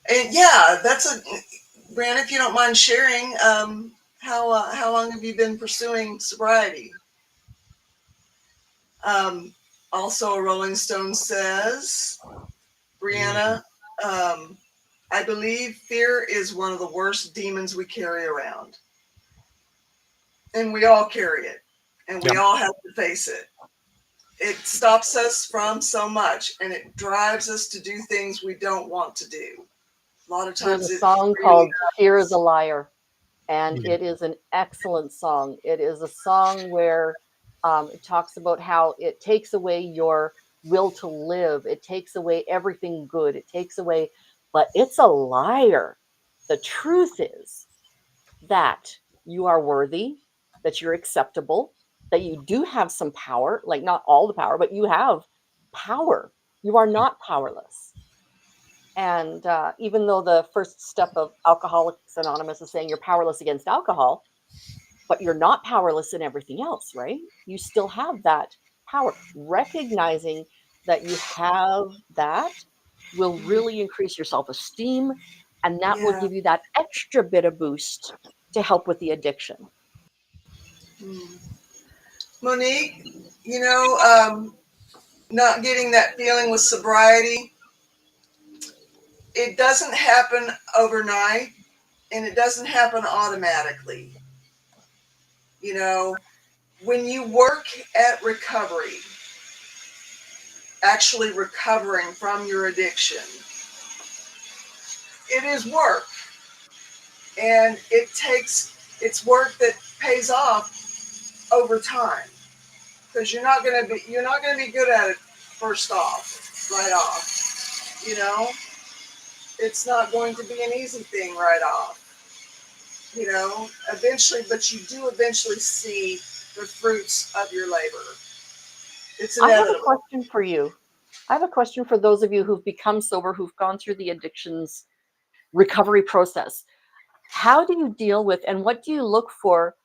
And yeah, Brand, if you don't mind sharing, how long have you been pursuing sobriety? Also, a Rolling Stone says, Brianna, I believe fear is one of the worst demons we carry around. And we all carry it. And we all have to face it. It stops us from so much, and it drives us to do things we don't want to do. A lot of times There's a song called Fear is a Liar, and it is an excellent song. It is a song where it talks about how it takes away your will to live. It takes away everything good. It takes away, but it's a liar. The truth is that you are worthy, that you're acceptable, that you do have some power, like not all the power, but you have power. You are not powerless. And even though the first step of Alcoholics Anonymous is saying you're powerless against alcohol, but you're not powerless in everything else, right? You still have that power. Recognizing that you have that will really increase your self-esteem, and that will give you that extra bit of boost to help with the addiction. Monique, not getting that feeling with sobriety, it doesn't happen overnight, and it doesn't happen automatically. You know, when you work at recovery, actually recovering from your addiction, it is work. And it's work that pays off over time. Because you're not gonna be good at it right off. You know? It's not going to be an easy thing right off. You know, eventually, but you do eventually see the fruits of your labor. It's inevitable. I have a question for you. I have a question for those of you who've become sober, who've gone through the addictions recovery process. How do you deal with, and what do you look for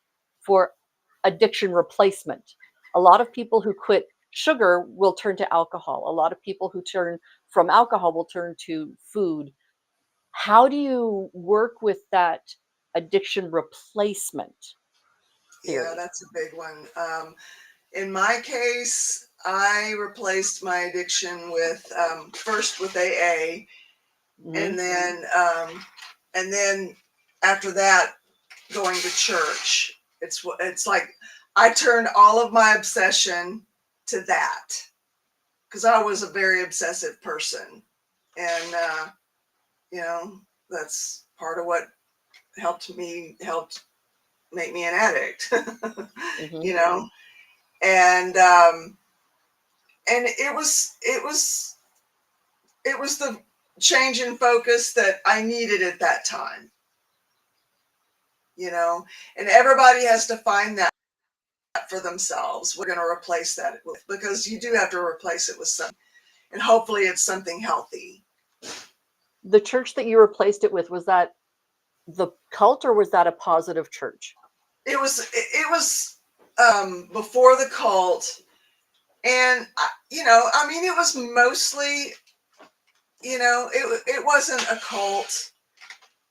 addiction replacement? A lot of people who quit sugar will turn to alcohol. A lot of people who turn from alcohol will turn to food. How do you work with that addiction replacement theory? Yeah, that's a big one. In my case, I replaced my addiction with first with AA, and then after that, going to church. It's like I turned all of my obsession to that because I was a very obsessive person, and that's part of what helped make me an addict. You know, and it was the change in focus that I needed at that time. You know, and everybody has to find that for themselves. We're going to replace that with, because you do have to replace it with something, and hopefully it's something healthy. The church that you replaced it with, was that the cult, or was that a positive church? It was before the cult, and I mean, it was mostly, it wasn't a cult,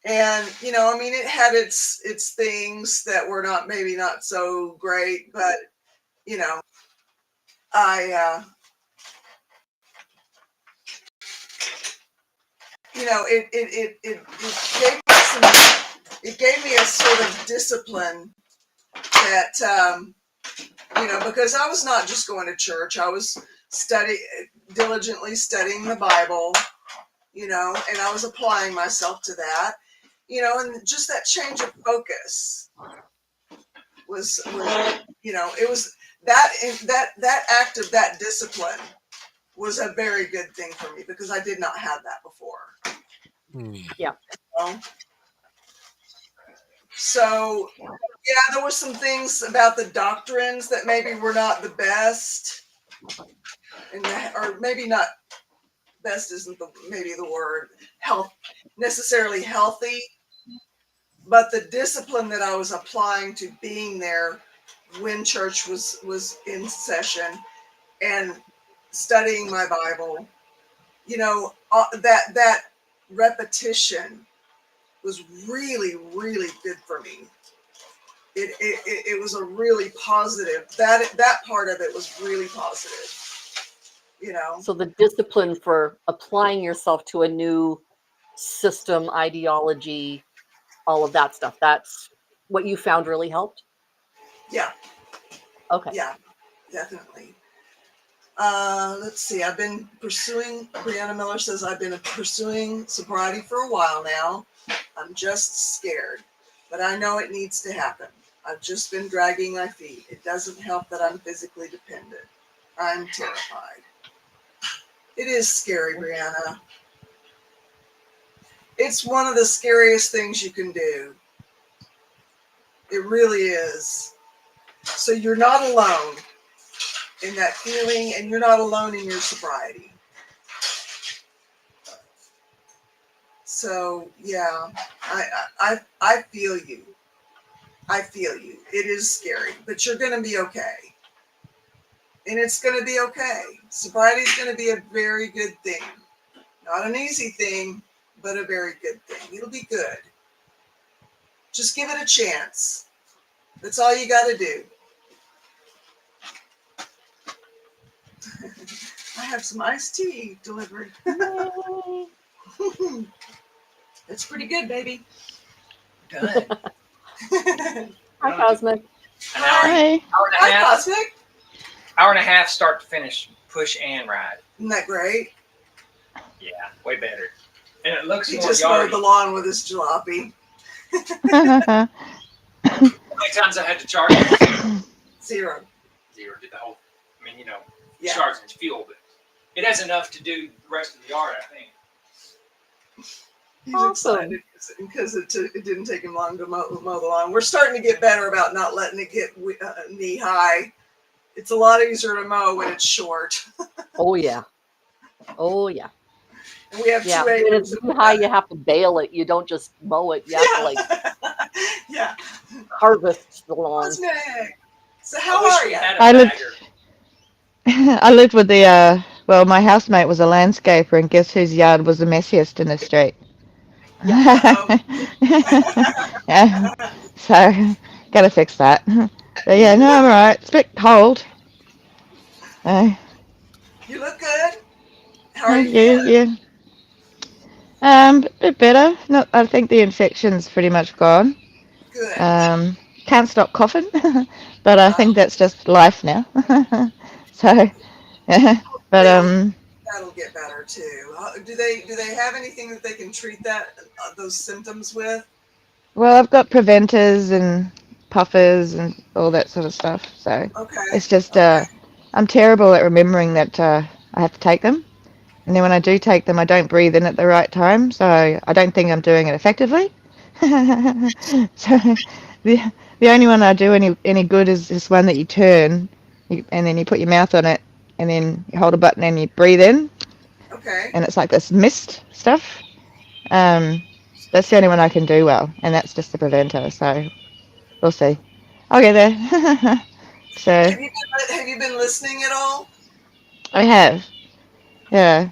and I mean, it had its things that were maybe not so great, but I it gave me a sort of discipline that because I was not just going to church, I was diligently studying the Bible, and I was applying myself to that, and just that change of focus was it was that act of that discipline was a very good thing for me, because I did not have that before. Yeah. So yeah, there were some things about the doctrines that maybe were not the best, or maybe not best isn't maybe the word, necessarily healthy, but the discipline that I was applying to being there when church was in session and studying my Bible, that repetition was really, really good for me. It was a really positive, that part of it was really positive, So the discipline for applying yourself to a new system, ideology, all of that stuff, that's what you found really helped? Yeah. Okay. Yeah, definitely. Let's see. Brianna Miller says, I've been pursuing sobriety for a while now. I'm just scared, but I know it needs to happen. I've just been dragging my feet. It doesn't help that I'm physically dependent. I'm terrified. It is scary, Brianna. It's one of the scariest things you can do. It really is. So you're not alone in that feeling, and you're not alone in your sobriety. So yeah, I feel you. I feel you. It is scary, but you're going to be okay. And it's going to be okay. Sobriety is going to be a very good thing. Not an easy thing, but a very good thing. It'll be good. Just give it a chance. That's all you got to do. I have some iced tea delivered. It's pretty good, baby. Good. Hi, Cosmic. An hour, Hi. hour and a Hi, half. Cosmic. Hour and a half, start to finish, push and ride. Isn't that great? Yeah, way better. And it looks He more just yardy. mowed the lawn with his jalopy. How many times I had to charge it? Zero. Zero. Did the whole. I mean, Yeah. charging its fuel, but it has enough to do the rest of the yard, I think. He's Awesome. excited because it didn't take him long to mow the lawn. We're starting to get better about not letting it get knee high. It's a lot easier to mow when it's short. Oh yeah. Oh yeah. And we have Yeah. 2 When acres. it's too high, you have to bale it. You don't just mow it. You have to Yeah. harvest the lawn. Cosmic. So I how wish are we you? had a I lived- bagger. I lived with my housemate was a landscaper, and guess whose yard was the messiest in the street? Yeah. So, gotta fix that. But yeah, no, I'm alright. It's a bit cold. You look good. How are Thank you you. feeling? Yeah. A bit better. Not. I think the infection's pretty much gone. Good. Can't stop coughing, but I think that's just life now. So, yeah. But That'll get better too. Do they have anything that they can treat those symptoms with? well, I've got preventers and puffers and all that sort of stuff. So Okay. it's just Okay. I'm terrible at remembering that I have to take them. And then when I do take them, I don't breathe in at the right time. So I don't think I'm doing it effectively. So the only one I do any good is this one that you turn, and then you put your mouth on it, and then you hold a button and you breathe in, Okay. and it's like this mist stuff. That's the only one I can do well, and that's just the preventer. So we'll see. I'll get there. So Have you been listening at all? I have, yeah.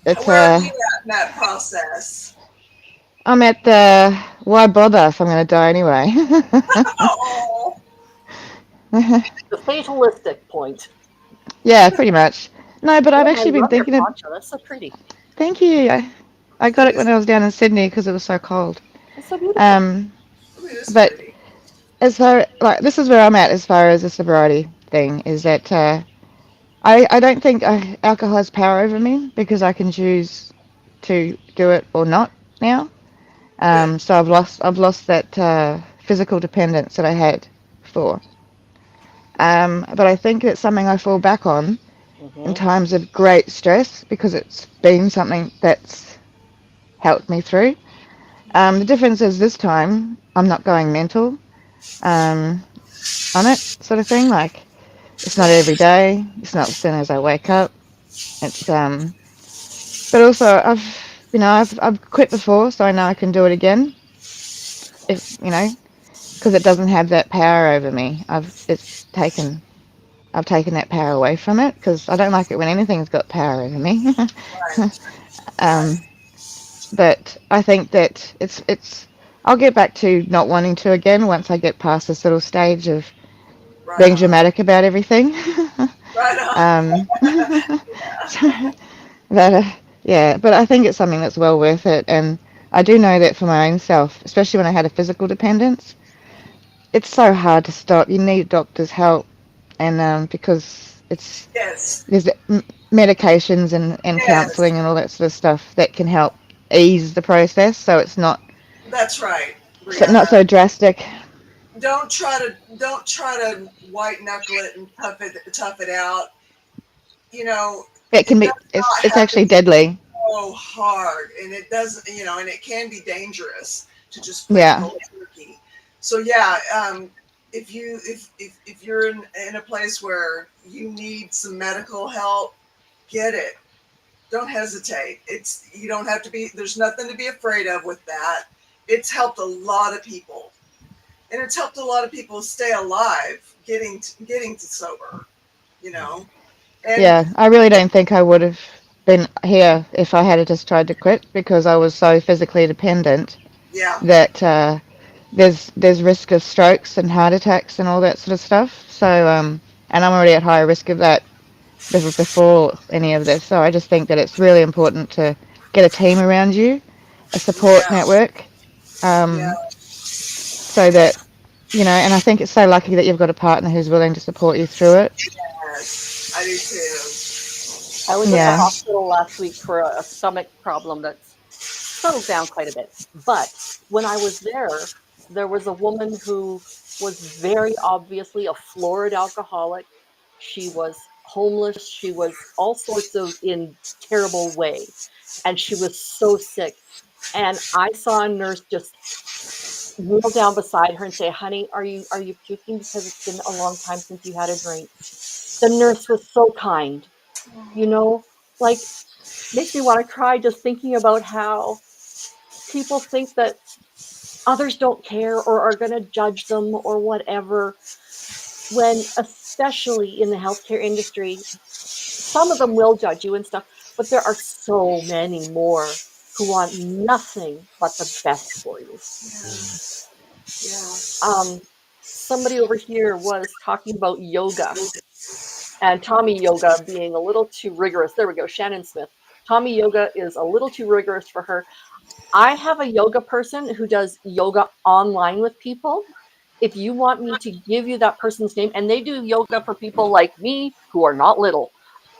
It's Where are you at in that process? I'm at the why bother if I'm going to die anyway. Oh, The fatalistic point. Yeah, pretty much. No, but I've Oh, I actually been love your thinking of. poncho. That's so pretty. Thank you. I got it when I was down in Sydney because it was so cold. It's so beautiful. it is But pretty. as far like this is where I'm at as far as the sobriety thing is that I don't think alcohol has power over me because I can choose to do it or not now. Good. So I've lost that physical dependence that I had before. But I think it's something I fall back on in times of great stress because it's been something that's helped me through. The difference is this time I'm not going mental on it, sort of thing. Like it's not every day. It's not as soon as I wake up. It's but also I've quit before, so I know I can do it again. If because it doesn't have that power over me. I've taken that power away from it because I don't like it when anything's got power over me. Right. Right. um, but I think that it's I'll get back to not wanting to again once I get past this little stage of Right being on. dramatic about everything. Right on. um, so, but yeah, but I think it's something that's well worth it, and I do know that for my own self, especially when I had a physical dependence, it's so hard to stop. You need doctor's help, and because Yes. there's medications and Yes. counselling and all that sort of stuff that can help ease the process, so it's not That's right, not Brianna. so drastic. Don't try to white knuckle it and tough it out. You know, It can it be does not it's have to actually be deadly. so hard, and it doesn't. And it can be dangerous to just quit Yeah, cold turkey. So yeah, if you're in a place where you need some medical help, get it. Don't hesitate. You don't have to be. There's nothing to be afraid of with that. It's helped a lot of people, and it's helped a lot of people stay alive, getting to sober. You know, and yeah. I really don't think I would have been here if I had just tried to quit because I was so physically dependent yeah, that there's risk of strokes and heart attacks and all that sort of stuff. So and I'm already at higher risk of that before any of this. So I just think that it's really important to get a team around you, a support yeah, network, yeah. so that and I think it's so lucky that you've got a partner who's willing to support you through it. Yes, I do too. I was at the Yeah, hospital last week for a stomach problem that's settled down quite a bit. But when I was there was a woman who was very obviously a florid alcoholic. She was homeless. She was all sorts of in terrible way. And she was so sick. And I saw a nurse just kneel down beside her and say, "Honey, are you puking because it's been a long time since you had a drink?" The nurse was so kind, you know, like makes me want to cry just thinking about how people think that others don't care or are going to judge them or whatever, when especially in the healthcare industry, some of them will judge you and stuff, but there are so many more who want nothing but the best for you. Yeah, Somebody over here was talking about yoga and Tommy yoga being a little too rigorous. There we go, Shannon Smith. Tommy yoga is a little too rigorous for her. I have a yoga person who does yoga online with people. If you want me to give you that person's name, and they do yoga for people like me who are not little,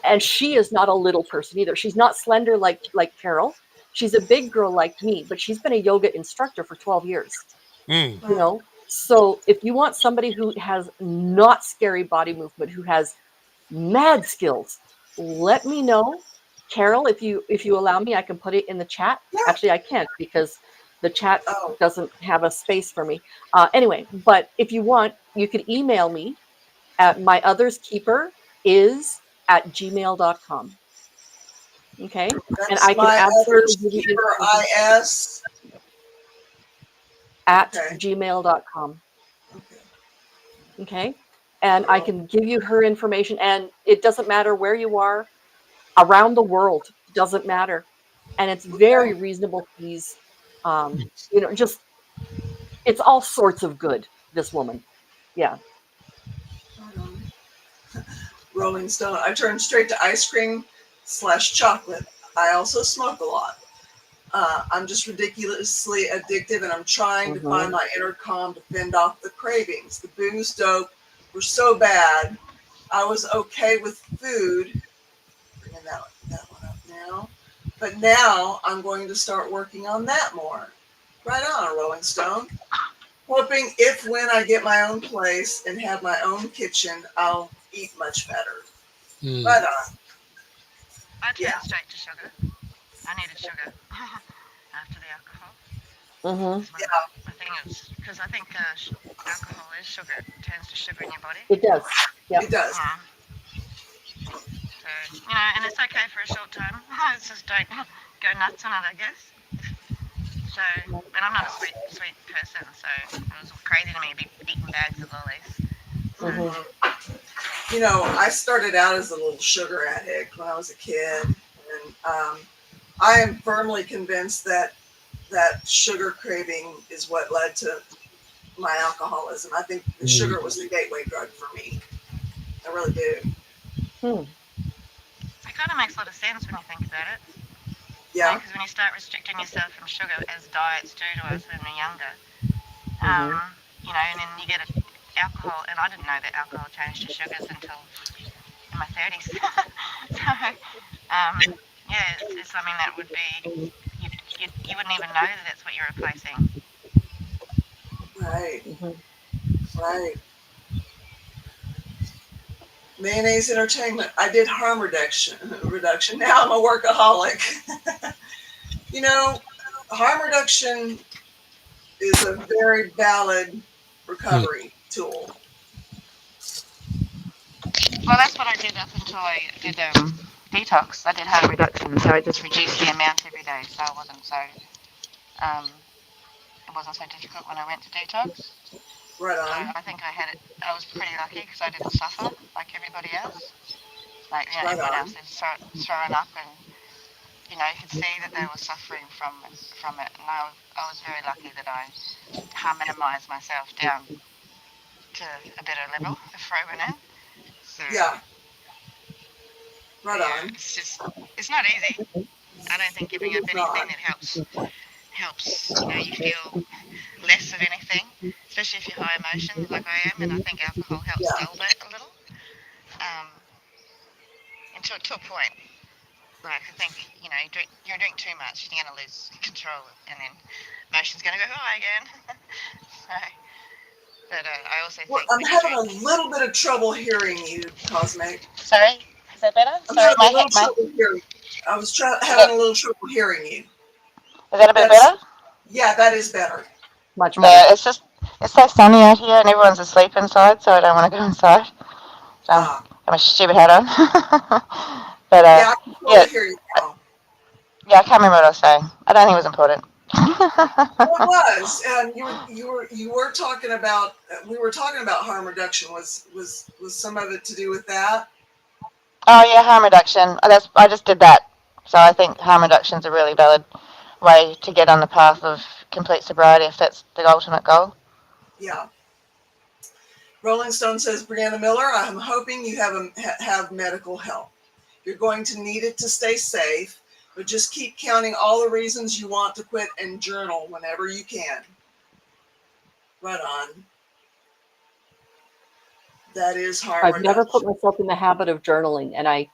and she is not a little person either. She's not slender like Carol. She's a big girl like me, but she's been a yoga instructor for 12 years. Mm. You know, so if you want somebody who has not scary body movement, who has mad skills, let me know. Carol, if you allow me, I can put it in the chat. yeah, Actually, I can't because The chat Oh, doesn't have a space for me. Anyway, but if you want, you could email me at myotherskeeper@gmail.com. Okay. And that's I can my absolutely others give you keeper information is at okay. gmail.com. Okay. Okay. And I Girl. can give you her information, and it doesn't matter where you are around the world, doesn't matter. And it's very Okay. reasonable fees. Just it's all sorts of good, this woman. Yeah. Right on. Rolling Stone. I turned straight to ice cream / chocolate. I also smoke a lot. I'm just ridiculously addictive, and I'm trying to find my inner calm to fend off the cravings. The booze, dope were so bad. I was okay with food. Bringing that one up now. But now I'm going to start working on that more. Right on, Rolling Stone. Hoping if when I get my own place and have my own kitchen, I'll eat much better. Right on. I turned Yeah. straight to sugar. I needed sugar after the alcohol. Yeah. I think it's because I think alcohol is sugar. It turns to sugar in your body. It does. Yeah. It does. So and it's okay for a short time. It's just don't go nuts on it, I guess. So, and I'm not a sweet person, so it was crazy to me to be eating bags of lollies. I started out as a little sugar addict when I was a kid, and I am firmly convinced that sugar craving is what led to my alcoholism. I think the sugar was the gateway drug for me. I really do. It kind of makes a lot of sense when you think about it. Yeah. Because when you start restricting yourself from sugar, as diets do to us when we're younger, and then you get alcohol, and I didn't know that alcohol changed to sugars until in my 30s. So, it's something that would be, you wouldn't even know that that's what you're replacing. Right. Right. Mayonnaise entertainment. I did harm reduction. Now I'm a workaholic. Harm reduction is a very valid recovery tool. Well, that's what I did up until I did detox. I did harm reduction, so I just reduced the amount every day, so it wasn't so difficult when I went to detox. Right So on. I think I was pretty lucky because I didn't suffer like everybody else. Like Right everyone on. else is throwing up, and you could see that they were suffering from it. And I was very lucky that I minimized myself down to a better level before I went in. So Yeah. Right on. it's not easy. I don't think giving It up is anything not. that helps you feel less of anything, especially if you're high emotions like I am, and I think alcohol helps Yeah. dull that a little. Until to a point. Like I think you drink too much, you're gonna lose control, and then emotions gonna go high again. So, but I also Well, think I'm when you having drink. a little bit of trouble hearing you, Cosmic. Sorry, is that better? I'm Sorry, having a little trouble hearing. I was having a little trouble hearing you. Is that a bit That's better? Yeah, that is better. Much better. Yeah, it's so sunny out here, and everyone's asleep inside, so I don't want to go inside. So Ah. got my stupid hat on. But Yeah, I can totally hear you now. yeah, I can't remember what I was saying. I don't think it was important. Well, it was, and you were talking about. We were talking about harm reduction. Was some of it to do with that? Oh yeah, harm reduction. I just did that. So I think harm reduction is a really valid way to get on the path of complete sobriety if that's the ultimate goal. Yeah. Rolling Stone says, Brianna Miller, I'm hoping you have medical help. You're going to need it to stay safe, but just keep counting all the reasons you want to quit and journal whenever you can. Right on. That is harm I've never put reduction. myself in the habit of journaling, and I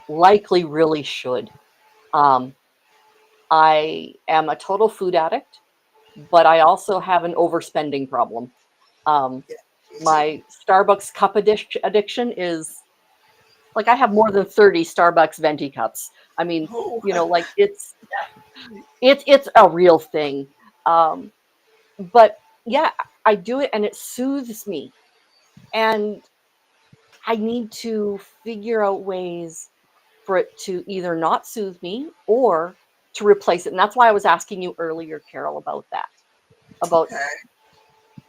likely really should. I am a total food addict, but I also have an overspending problem. My Starbucks cup addiction is like I have more than 30 Starbucks venti cups. I mean, Oh. like it's a real thing. But yeah, I do it and it soothes me. And I need to figure out ways for it to either not soothe me or to replace it. And that's why I was asking you earlier, Carol, about that, about, Okay.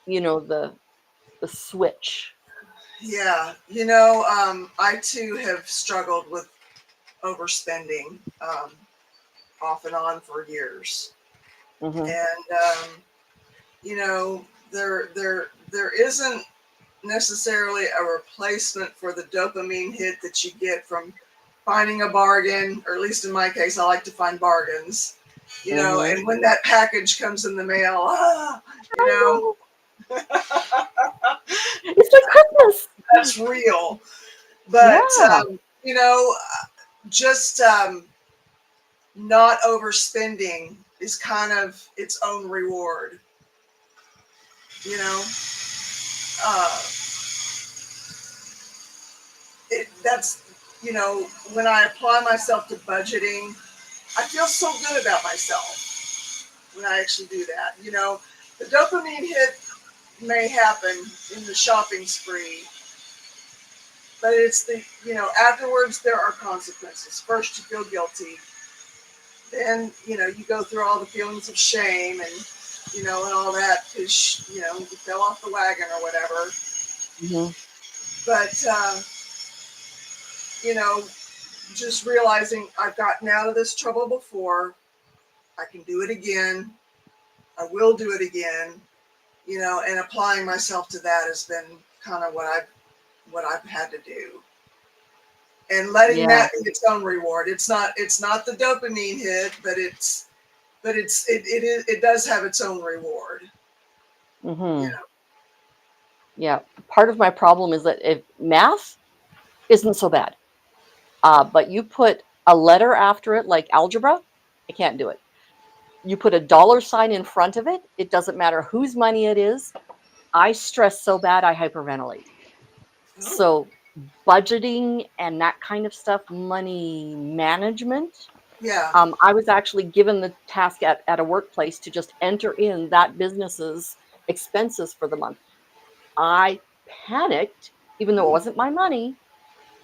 the switch. Yeah. I too have struggled with overspending off and on for years. Mm-hmm. And, there isn't necessarily a replacement for the dopamine hit that you get from finding a bargain, or at least in my case, I like to find bargains, Mm-hmm. and when that package comes in the mail, you I know, know. It's like Christmas. that's real. But, Yeah. just not overspending is kind of its own reward, you know? Uh, that's, when I apply myself to budgeting, I feel so good about myself when I actually do that. The dopamine hit may happen in the shopping spree, but it's afterwards there are consequences. First, you feel guilty. Then, you go through all the feelings of shame and all that because, you fell off the wagon or whatever. Mm-hmm. But, just realizing I've gotten out of this trouble before. I can do it again. I will do it again. And applying myself to that has been kind of what I've had to do. And letting Yeah. that be its own reward. It's not the dopamine hit, but it does have its own reward. Mm-hmm. Yeah. Part of my problem is that if math isn't so bad, but you put a letter after it, like algebra, I can't do it. You put a dollar sign in front of it, it doesn't matter whose money it is. I stress so bad, I hyperventilate. So budgeting and that kind of stuff, money management. Yeah. I was actually given the task at a workplace to just enter in that business's expenses for the month. I panicked, even though it wasn't my money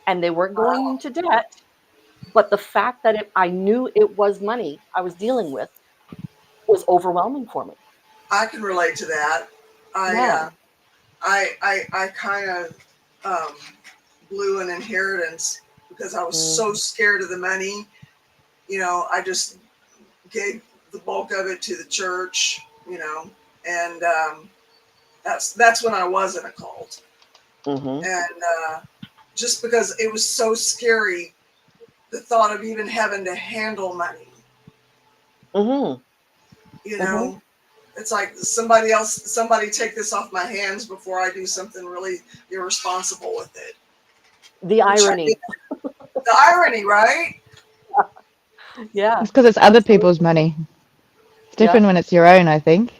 and they weren't going into debt. But the fact that I knew it was money I was dealing with was overwhelming for me. I can relate to that. Yeah. I kind of blew an inheritance because I was so scared of the money. I just gave the bulk of it to the church, and that's when I was in a cult. Mm-hmm. And just because it was so scary, the thought of even having to handle money, Mm-hmm. It's like somebody take this off my hands before I do something really irresponsible with it. The irony. The irony, right? Yeah. It's because it's other people's money. It's different when it's your own, I think.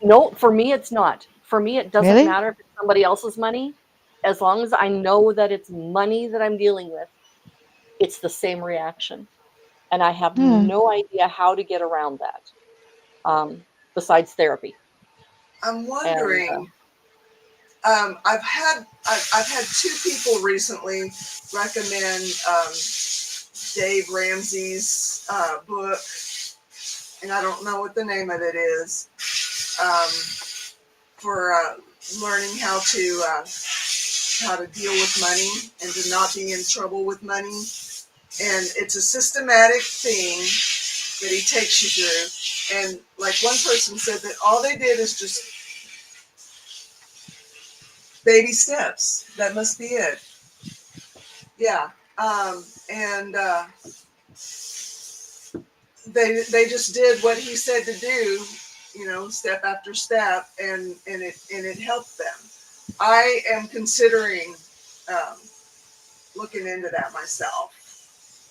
No, for me, it's not. For me, it doesn't Really? matter if it's somebody else's money. As long as I know that it's money that I'm dealing with, it's the same reaction. And I have no idea how to get around that, besides therapy. I'm wondering. I've had two people recently recommend Dave Ramsey's book, and I don't know what the name of it is, for learning how to deal with money and to not be in trouble with money. And it's a systematic thing that he takes you through. And like one person said that all they did is just baby steps. That must be it. Yeah. And they just did what he said to do, step after step, and it helped them. I am considering looking into that myself.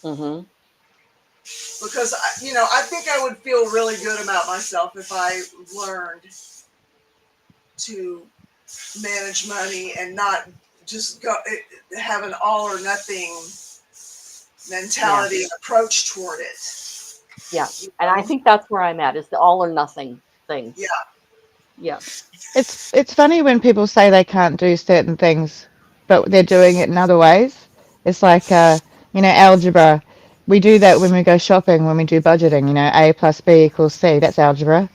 Mm-hmm. Because, I think I would feel really good about myself if I learned to manage money and not just have an all or nothing mentality and approach toward it. Yeah. And I think that's where I'm at, is the all or nothing. things. Yeah. Yeah. It's funny when people say they can't do certain things, but they're doing it in other ways. It's like algebra. We do that when we go shopping, when we do budgeting. A plus B equals C. That's algebra.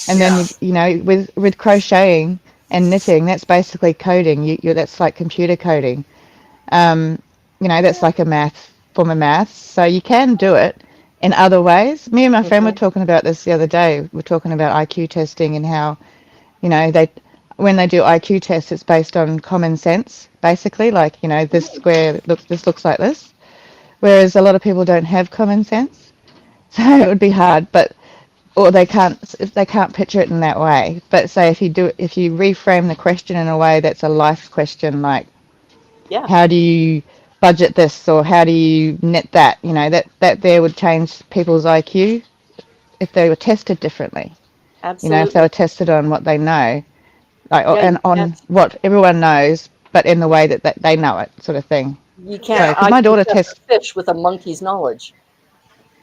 And then Yeah. with crocheting and knitting, that's basically coding. That's like computer coding. That's like a math form of maths. So you can do it in other ways. Me and my friend were talking about this the other day. We're talking about IQ testing and how they when they do IQ tests, it's based on common sense, basically. Like this square looks like this, whereas a lot of people don't have common sense, so it would be hard. But or they can't picture it in that way. But say if you reframe the question in a way that's a life question, like Yeah. how do you budget this or how do you knit that? That there would change people's IQ if they were tested differently. Absolutely. If they were tested on what they know, like Yeah, and you on can't. what everyone knows, but in the way that they know it, sort of thing. You So, can't because my IQ daughter test tests, a fish with a monkey's knowledge.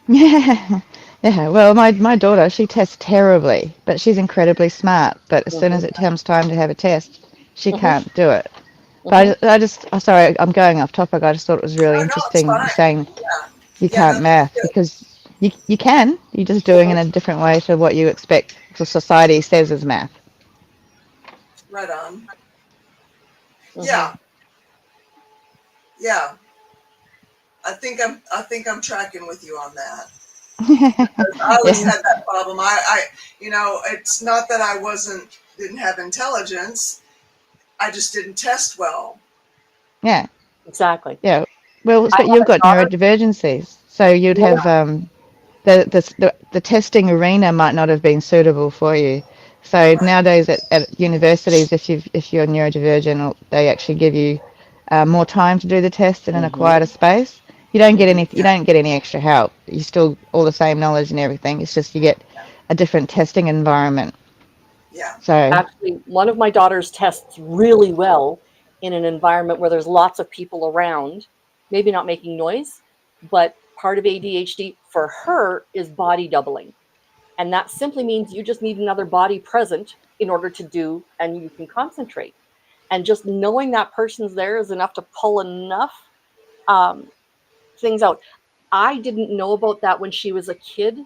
yeah, yeah. Well, my daughter, she tests terribly, but she's incredibly smart. But as soon as it comes time to have a test, she can't do it. But I just, sorry, I'm going off topic. I just thought it was really Oh, no, it's interesting fine. saying Yeah. you Yeah, no, can't that's math good. because you can. You're just doing it in a different way to what you expect the society says is math. Right on. Yeah. Yeah. I think I'm tracking with you on that. I always Yeah. had that problem. It's not that I didn't have intelligence. I just didn't test well. Yeah. Exactly. Yeah. Well, I but have you've a got daughter. neurodivergencies, so you'd Yeah. have the testing arena might not have been suitable for you. So Right. nowadays at universities, if you're neurodivergent, they actually give you more time to do the test in a quieter space. You don't get any extra help. You still all the same knowledge and everything. It's just you get a different testing environment. Yeah. So Actually, one of my daughters tests really well in an environment where there's lots of people around, maybe not making noise, but part of ADHD for her is body doubling. And that simply means you just need another body present in order to do, and you can concentrate. And just knowing that person's there is enough to pull enough um, things out. I didn't know about that when she was a kid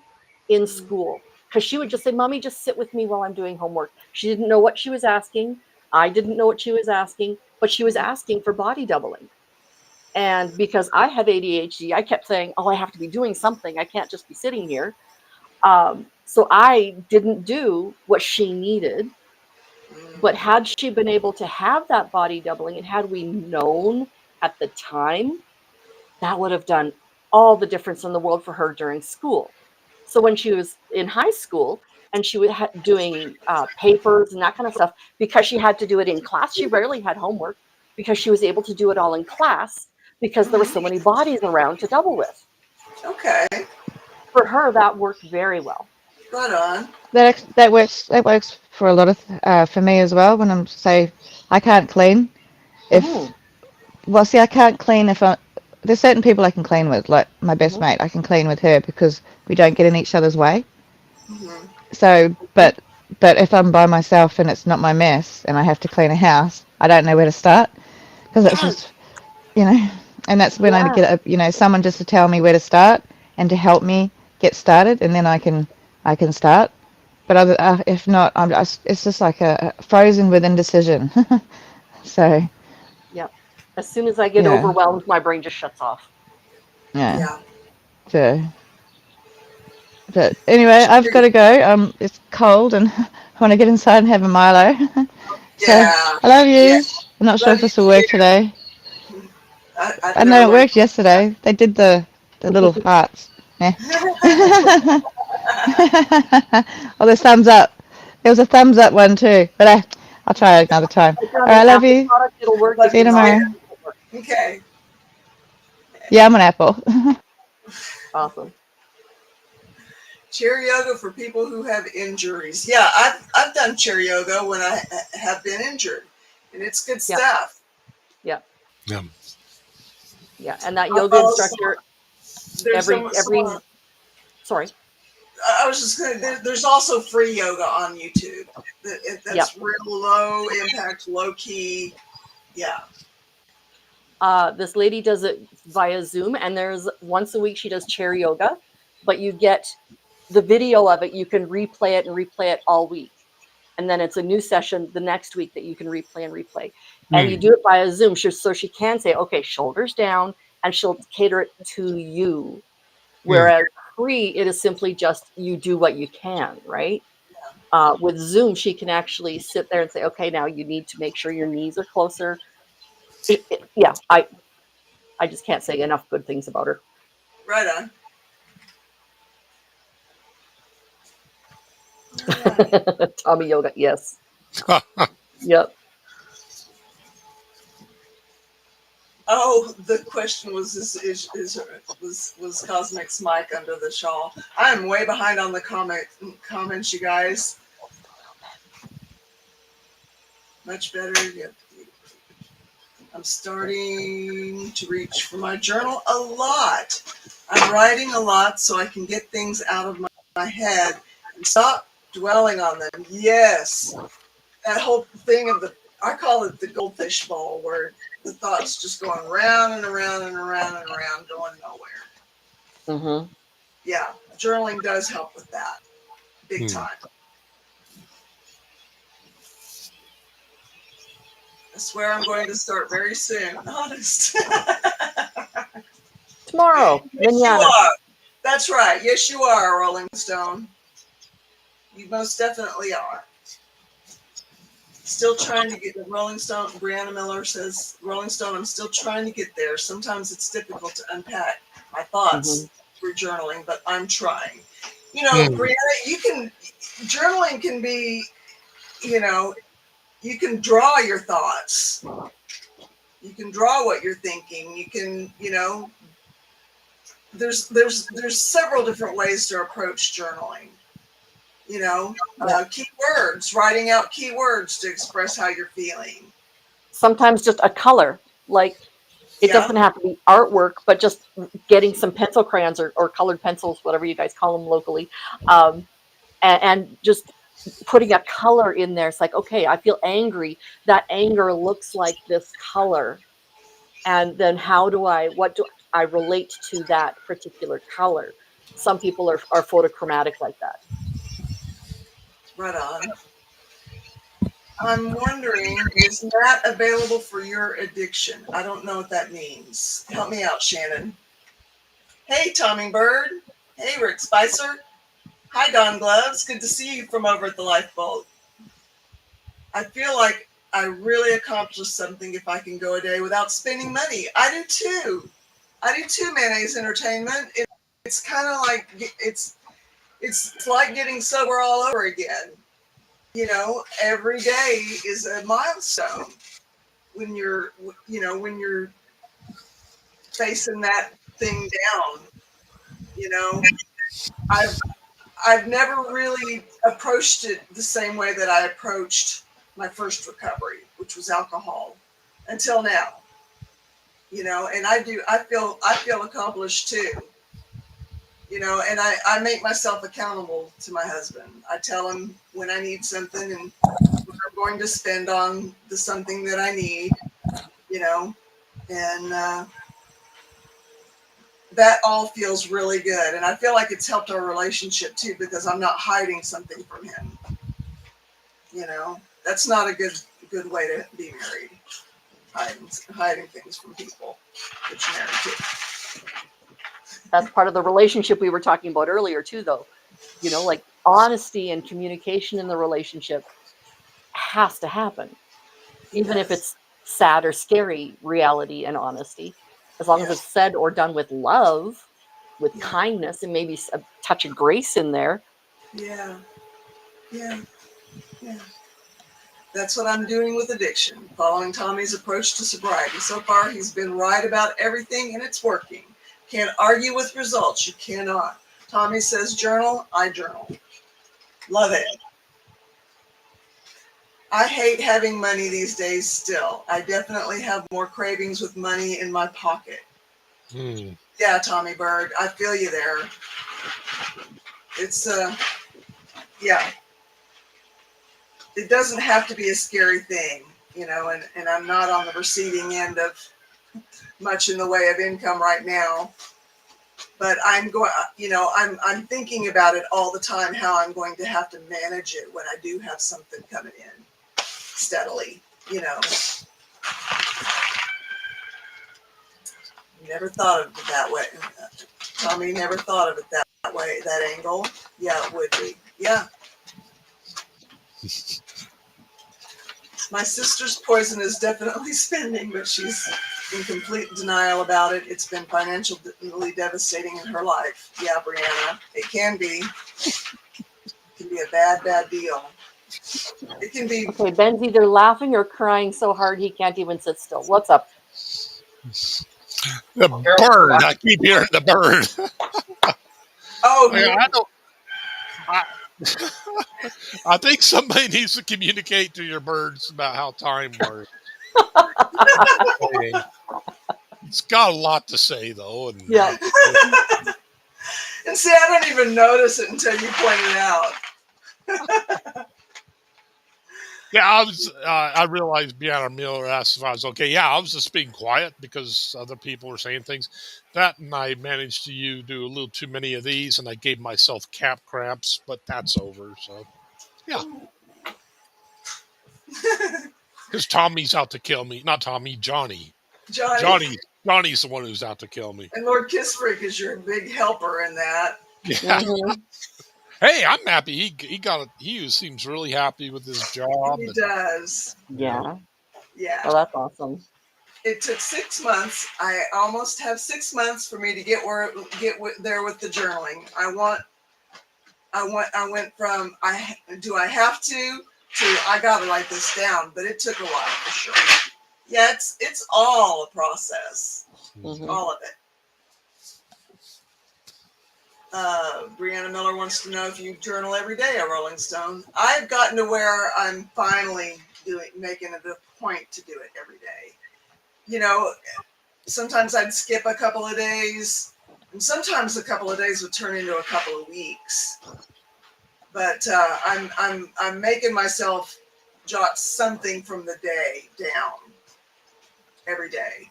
in school because she would just say, Mommy, just sit with me while I'm doing homework. She didn't know what she was asking. I didn't know what she was asking, but she was asking for body doubling. And because I have ADHD, I kept saying, oh, I have to be doing something. I can't just be sitting here. So I didn't do what she needed. But had she been able to have that body doubling and had we known at the time, that would have done all the difference in the world for her during school. So when she was in high school and she was doing papers and that kind of stuff, because she had to do it in class, she rarely had homework because she was able to do it all in class because there were so many bodies around to double with. Okay. For her, that worked very well. Right on. that works for a lot of for me as well. When I'm say I can't clean, if well, see, I can't clean if there's certain people I can clean with, like my best mate. I can clean with her because we don't get in each other's way. So, but if I'm by myself and it's not my mess and I have to clean a house, I don't know where to start because it's just, and that's when I get someone just to tell me where to start and to help me get started, and then I can start. But if not, it's just like a frozen with indecision. So, Yep. As soon as I get overwhelmed, my brain just shuts off. yeah. So, but anyway, I've got to go. It's cold and I want to get inside and have a Milo. So, Yeah. I love you. Yeah. I'm not sure Love if you this will work too. today. I know never it learned. worked yesterday. They did the little hearts. Yeah. Oh, there's thumbs up. There was a thumbs up one too, but I'll try it another time. If All you're on right, I an love Apple you. product, it'll work. Love If See you you you're not, tomorrow. too. it won't work. Okay. Yeah, I'm an Apple. Awesome. Chair yoga for people who have injuries. Yeah, I've done chair yoga when I have been injured, and it's good stuff. Yeah. Yeah. Yeah. And that I'll yoga follow instructor, There's every, sorry. I was just going to, there's also free yoga on YouTube. That's real low impact, low key. Yeah. This lady does it via Zoom, and there's once a week she does chair yoga, but you get the video of it. You can replay it all week. And then it's a new session the next week that you can replay and replay. And you do it via Zoom. So she can say, okay, shoulders down, and she'll cater it to you. Whereas free, it is simply just you do what you can, right? With Zoom, she can actually sit there and say, okay, now you need to make sure your knees are closer. Yeah, I just can't say enough good things about her. Right on. Tommy yoga, yes. Yep. Oh, the question was was Cosmic's mic under the shawl? I'm way behind on the comments, you guys. Much better. Yep. I'm starting to reach for my journal a lot. I'm writing a lot so I can get things out of my head and stop dwelling on them. Yes. That whole thing of I call it the goldfish bowl, where the thoughts just going round and around and around and around, going nowhere. Mm-hmm. Yeah, journaling does help with that, big time. I swear I'm going to start very soon, honest. Tomorrow, Yes, you are. That's right. Yes, you are, Rolling Stone. You most definitely are. Still trying to get the Rolling Stone. Brianna Miller says, Rolling Stone, I'm still trying to get there. Sometimes it's difficult to unpack my thoughts through journaling, but I'm trying. You know, Brianna, journaling can be, you can draw your thoughts. You can draw what you're thinking. You can, there's several different ways to approach journaling. Keywords, writing out keywords to express how you're feeling. Sometimes just a color, like it doesn't have to be artwork, but just getting some pencil crayons or colored pencils, whatever you guys call them locally, and just putting a color in there. It's like, okay, I feel angry. That anger looks like this color. And then what do I relate to that particular color? Some people are photochromatic like that. Right on. I'm wondering, is that available for your addiction? I don't know what that means. Help me out, Shannon. Hey, Tommy Bird. Hey, Rick Spicer. Hi, Don Gloves. Good to see you from over at the Lifeboat. I feel like I really accomplished something if I can go a day without spending money. I do too. Mayonnaise Entertainment. It's kind of like it's like getting sober all over again. Every day is a milestone when you're facing that thing down. I've never really approached it the same way that I approached my first recovery, which was alcohol, until now. And I feel accomplished too. And I make myself accountable to my husband. I tell him when I need something and what I'm going to spend on the something that I need, and that all feels really good. And I feel like it's helped our relationship too, because I'm not hiding something from him. That's not a good way to be married. Hiding things from people that you're married to. That's part of the relationship we were talking about earlier too, though. Like honesty and communication in the relationship has to happen. Even if it's sad or scary, reality and honesty. As long as it's said or done with love, with kindness, and maybe a touch of grace in there. Yeah. That's what I'm doing with addiction, following Tommy's approach to sobriety. So far, he's been right about everything, and it's working. Can't argue with results. You cannot. Tommy says journal, I journal. Love it. I hate having money these days still. I definitely have more cravings with money in my pocket. Yeah, Tommy Bird, I feel you there. it's yeah, it doesn't have to be a scary thing, you know, and I'm not on the receiving end of much in the way of income right now, but I'm going, you know, I'm thinking about it all the time, how I'm going to have to manage it when I do have something coming in steadily, you know. Never thought of it that way. Tommy never thought of it that way, that angle. Yeah, it would be. Yeah. My sister's poison is definitely spending, but she's in complete denial about it. It's been financially devastating in her life. Yeah, Brianna, it can be. It can be a bad, bad deal. It can be. Okay, Ben's either laughing or crying so hard he can't even sit still. What's up? The bird. I keep hearing the bird. Oh, I don't. I think somebody needs to communicate to your birds about how time works. It's got a lot to say, though. And Yeah. And see, I don't even notice it until you point it out. yeah, I realized Brianna Miller asked if I was okay. Yeah, I was just being quiet because other people were saying things. That and I managed to do a little too many of these, and I gave myself cap cramps, but that's over. So, yeah. Because Tommy's out to kill me. Not Tommy, Johnny. Johnny's the one who's out to kill me. And Lord Kissfreak is your big helper in that. Yeah. Mhm. Hey, I'm happy. He seems really happy with his job. He does. Yeah. Yeah. Well, that's awesome. It took 6 months. I almost have 6 months for me to get there with the journaling. I went from do I have to I gotta write this down, but it took a while for sure. Yeah, it's all a process. Mhm. All of it. Brianna Miller wants to know if you journal every day at Rolling Stone. I've gotten to where I'm finally making it a point to do it every day. You know, sometimes I'd skip a couple of days, and sometimes a couple of days would turn into a couple of weeks. But I'm making myself jot something from the day down every day.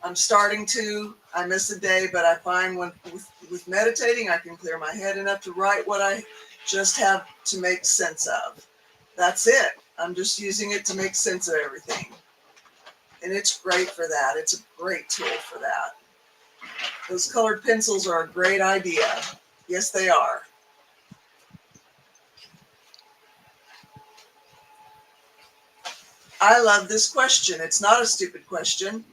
I'm starting to. I miss a day, but I find with meditating, I can clear my head enough to write what I just have to make sense of. That's it. I'm just using it to make sense of everything. And it's great for that. It's a great tool for that. Those colored pencils are a great idea. Yes, they are. I love this question. It's not a stupid question.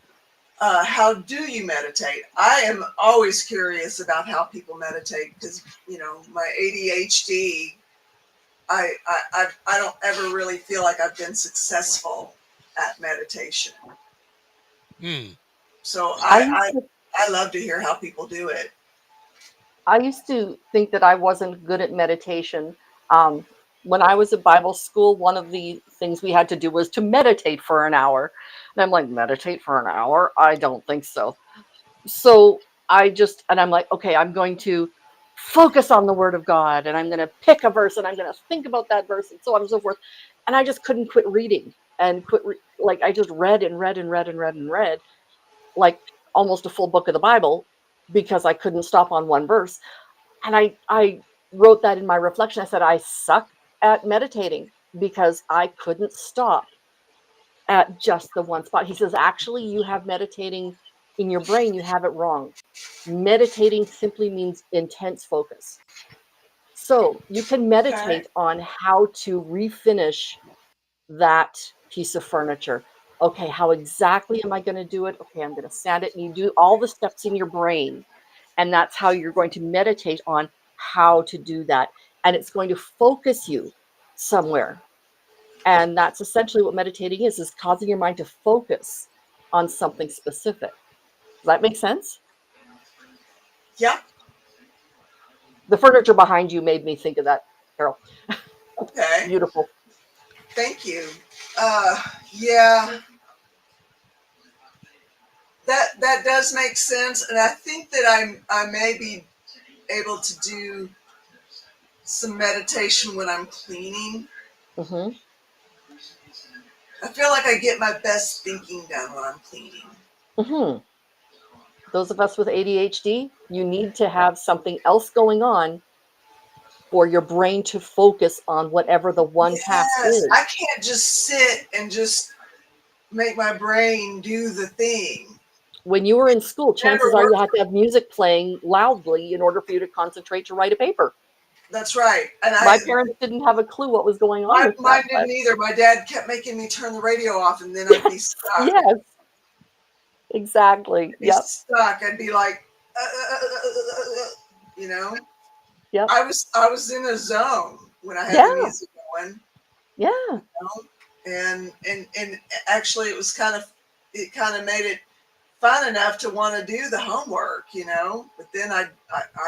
How do you meditate? I am always curious about how people meditate because, you know, my ADHD, I don't ever really feel like I've been successful at meditation. So I love to hear how people do it. I used to think that I wasn't good at meditation. When I was at Bible school, one of the things we had to do was to meditate for an hour. And I'm like, meditate for an hour? I don't think so. So I'm like, okay, I'm going to focus on the word of God and I'm going to pick a verse and I'm going to think about that verse and so on and so forth. And I just couldn't quit reading and like I just read and read and read and read and read like almost a full book of the Bible because I couldn't stop on one verse. And I wrote that in my reflection. I said, I suck at meditating because I couldn't stop at just the one spot. He says, actually, you have meditating in your brain. You have it wrong. Meditating simply means intense focus. So you can meditate on how to refinish that piece of furniture. Okay, how exactly am I going to do it? Okay, I'm going to sand it. And you do all the steps in your brain. And that's how you're going to meditate on how to do that. And it's going to focus you somewhere. And that's essentially what meditating is causing your mind to focus on something specific. Does that make sense? Yeah. The furniture behind you made me think of that, Carol. Okay. Beautiful. Thank you. Yeah. That does make sense. And I think that I may be able to do some meditation when I'm cleaning. Mm-hmm. I feel like I get my best thinking done when I'm cleaning. Mm-hmm. Those of us with ADHD, you need to have something else going on for your brain to focus on whatever the one task Yes, is. I can't just sit and just make my brain do the thing. When you were in school, chances Never are you worked had to have music playing loudly in order for you to concentrate to write a paper. That's right. And My parents didn't have a clue what was going on with mine that. didn't either. My dad kept making me turn the radio off, and then I'd be stuck. Yes, exactly. Yep. Stuck. I'd be like, you know. Yep. I was in a zone when I had Yeah. the music going. Yeah. You know? And actually, it kind of made it fun enough to want to do the homework, you know. But then I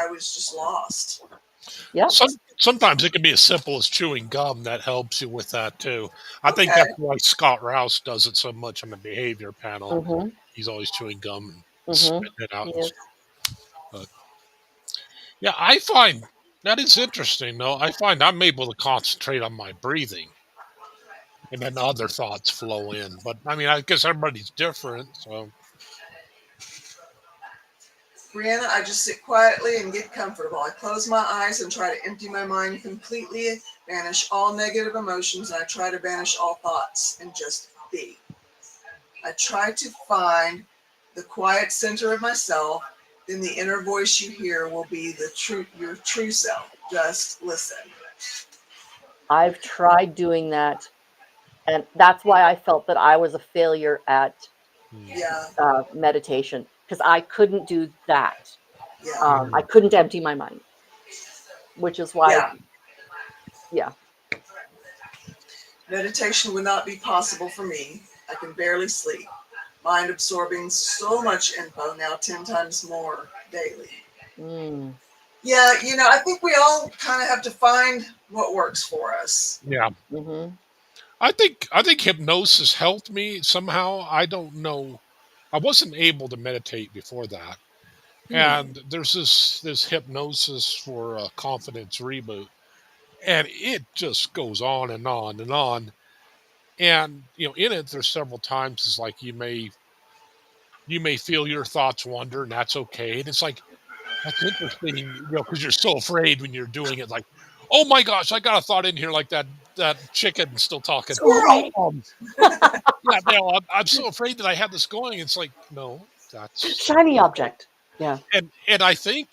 was just lost. Yep. Sometimes it can be as simple as chewing gum that helps you with that too. I think that's why Scott Rouse does it so much on the behavior panel. Mm-hmm. He's always chewing gum and Mm-hmm. spitting it out. Yes. But yeah, I find that is interesting though. I find I'm able to concentrate on my breathing and then other thoughts flow in. But I mean, I guess everybody's different. So Brianna, I just sit quietly and get comfortable. I close my eyes and try to empty my mind completely, banish all negative emotions, and I try to banish all thoughts and just be. I try to find the quiet center of myself. Then the inner voice you hear will be your true self. Just listen. I've tried doing that, and that's why I felt that I was a failure at meditation, because I couldn't do that. Yeah. I couldn't empty my mind, which is why. Yeah. Meditation would not be possible for me. I can barely sleep. Mind absorbing so much info, now 10 times more daily. Mm. Yeah, you know, I think we all kind of have to find what works for us. yeah. Mm-hmm. I think hypnosis helped me somehow. I don't know. I wasn't able to meditate before that. And there's this hypnosis for a confidence reboot, and it just goes on and on and on. And in it, there's several times it's like you may feel your thoughts wander, and that's okay. And it's like that's interesting, because you're so afraid when you're doing it. Like, oh my gosh, I got a thought in here, like that chicken still talking. Yeah, I'm so afraid that I have this going. It's like, no, that's Shiny object. Yeah. and I think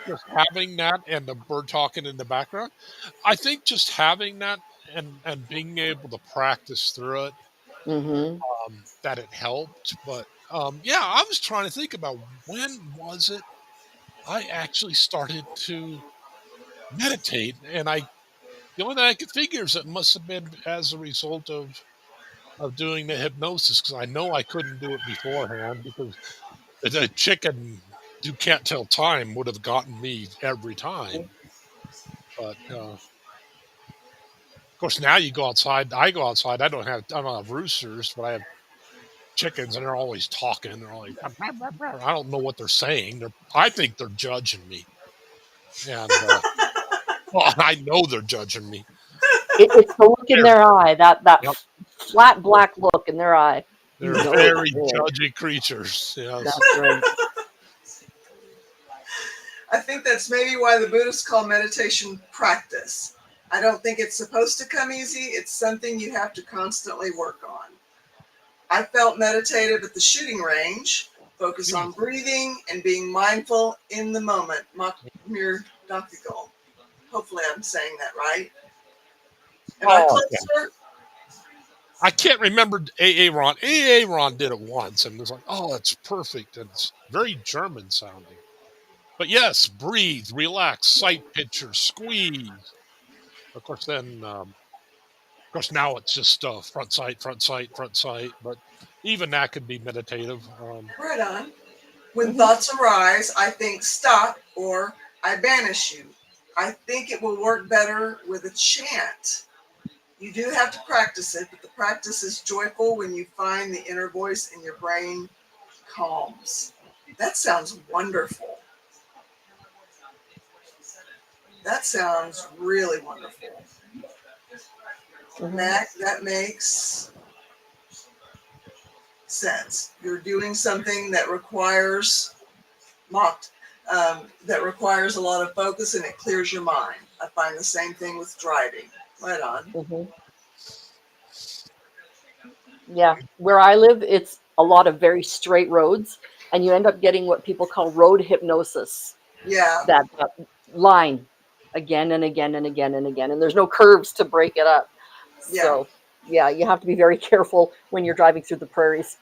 just having that and the bird talking in the background, I think just having that and being able to practice through it, Mm-hmm. that it helped. But yeah, I was trying to think about when was it I actually started to meditate, and the only thing I could figure is it must have been as a result of doing the hypnosis, because I know I couldn't do it beforehand, because the chicken who can't tell time would have gotten me every time. But of course, now you go outside. I go outside. I don't have roosters, but I have chickens, and they're always talking. They're always, I don't know what they're saying. I think they're judging me, and well, I know they're judging me. It's the look in their eye, that Yep. flat black look in their eye. They're very judgy creatures. Yes. That's right. I think that's maybe why the Buddhists call meditation practice. I don't think it's supposed to come easy. It's something you have to constantly work on. I felt meditative at the shooting range, focus on breathing and being mindful in the moment. Mir Doctigal. Hopefully I'm saying that right. Am I closer? I can't remember AA Ron. AA Ron did it once, and it was like, oh, that's perfect. And it's very German sounding. But yes, breathe, relax, sight picture, squeeze. Of course, now it's just front sight, front sight, front sight. But even that could be meditative. Right on. When thoughts arise, I think stop or I banish you. I think it will work better with a chant. You do have to practice it, but the practice is joyful when you find the inner voice and your brain calms. That sounds wonderful. That sounds really wonderful. Mac, that makes sense. You're doing something that requires that requires a lot of focus, and it clears your mind. I find the same thing with driving. Right on. Yeah, where I live, it's a lot of very straight roads, and you end up getting what people call road hypnosis. Yeah. That line again and again and again and again, and there's no curves to break it up. Yeah. So yeah, you have to be very careful when you're driving through the prairies.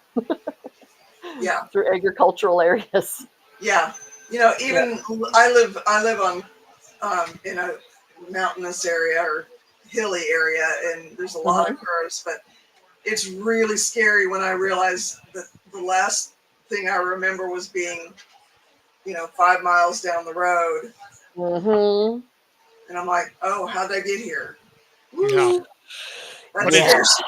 Yeah. Through agricultural areas. Yeah. You know, even I live on in a mountainous area or hilly area, and there's a lot of curves, but it's really scary when I realize that the last thing I remember was being, 5 miles down the road. And I'm like, oh, how'd I get here? Yeah. That's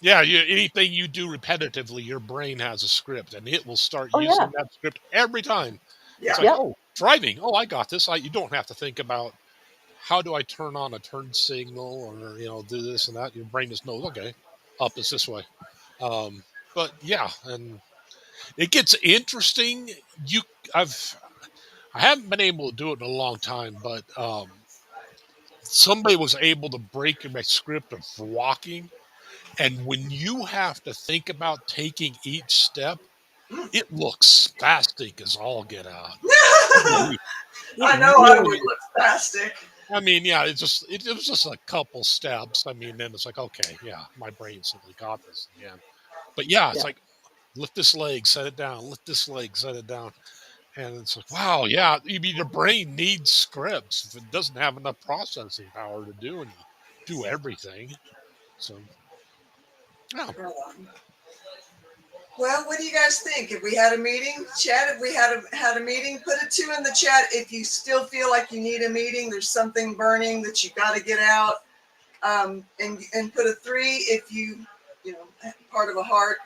Yeah, anything you do repetitively, your brain has a script, and it will start using that script every time. Yeah. It's like, oh, driving. Oh, I got this. You don't have to think about how do I turn on a turn signal or do this and that. Your brain just knows. Okay, up is this way. But yeah, and it gets interesting. I haven't been able to do it in a long time, but somebody was able to break my script of walking. And when you have to think about taking each step, it looks spastic as all get out. I know I would look spastic. I mean, yeah, it was just a couple steps. I mean, then it's like, okay, yeah, my brain simply got this again. But yeah, it's like, lift this leg, set it down, lift this leg, set it down. And it's like, wow, yeah, I mean, your brain needs scripts if it doesn't have enough processing power to do everything. So, yeah. Well, what do you guys think? If we had a meeting, chat, if we had a meeting, put a 2 in the chat. If you still feel like you need a meeting, there's something burning that you got to get out, and put a 3 if you part of a heart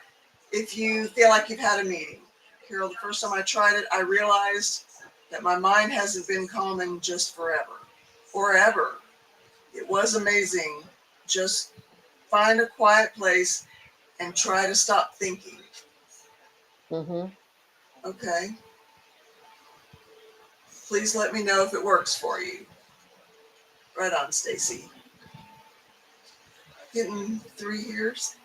if you feel like you've had a meeting. Carol, the first time I tried it, I realized that my mind hasn't been calm in just forever or ever. It was amazing. Just find a quiet place and try to stop thinking. Okay. Please let me know if it works for you. Right on, Stacy. Getting 3 years.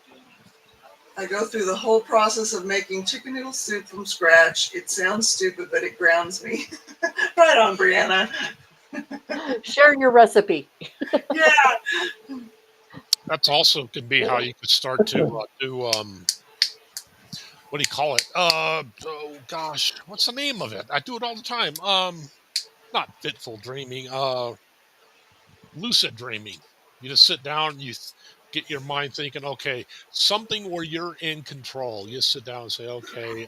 I go through the whole process of making chicken noodle soup from scratch. It sounds stupid, but it grounds me. Right on, Brianna. Share your recipe. Yeah. That's also could be how you could start to do what do you call it? Oh gosh, what's the name of it? I do it all the time. Not fitful dreaming. Lucid dreaming. You just sit down and you get your mind thinking, okay, something where you're in control. You sit down and say, okay,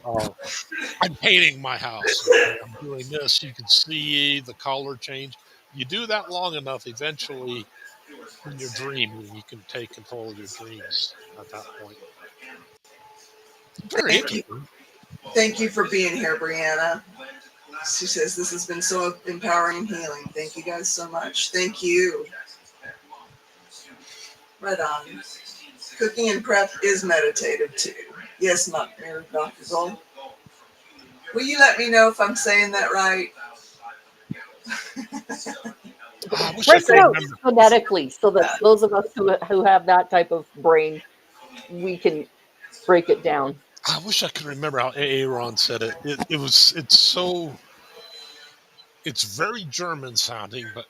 I'm painting my house. Okay, I'm doing this. You can see the color change. You do that long enough, eventually, when you're dreaming, you can take control of your dreams at that point. Very interesting. Thank you for being here, Brianna. She says this has been so empowering and healing. Thank you guys so much. Thank you. Right on. Cooking and prep is meditative too. Yes, Dr. Gold. Will you let me know if I'm saying that right? I wish Break I it out remember. phonetically so that those of us who have that type of brain, we can break it down. I wish I could remember how Aaron said it. It's very German sounding, but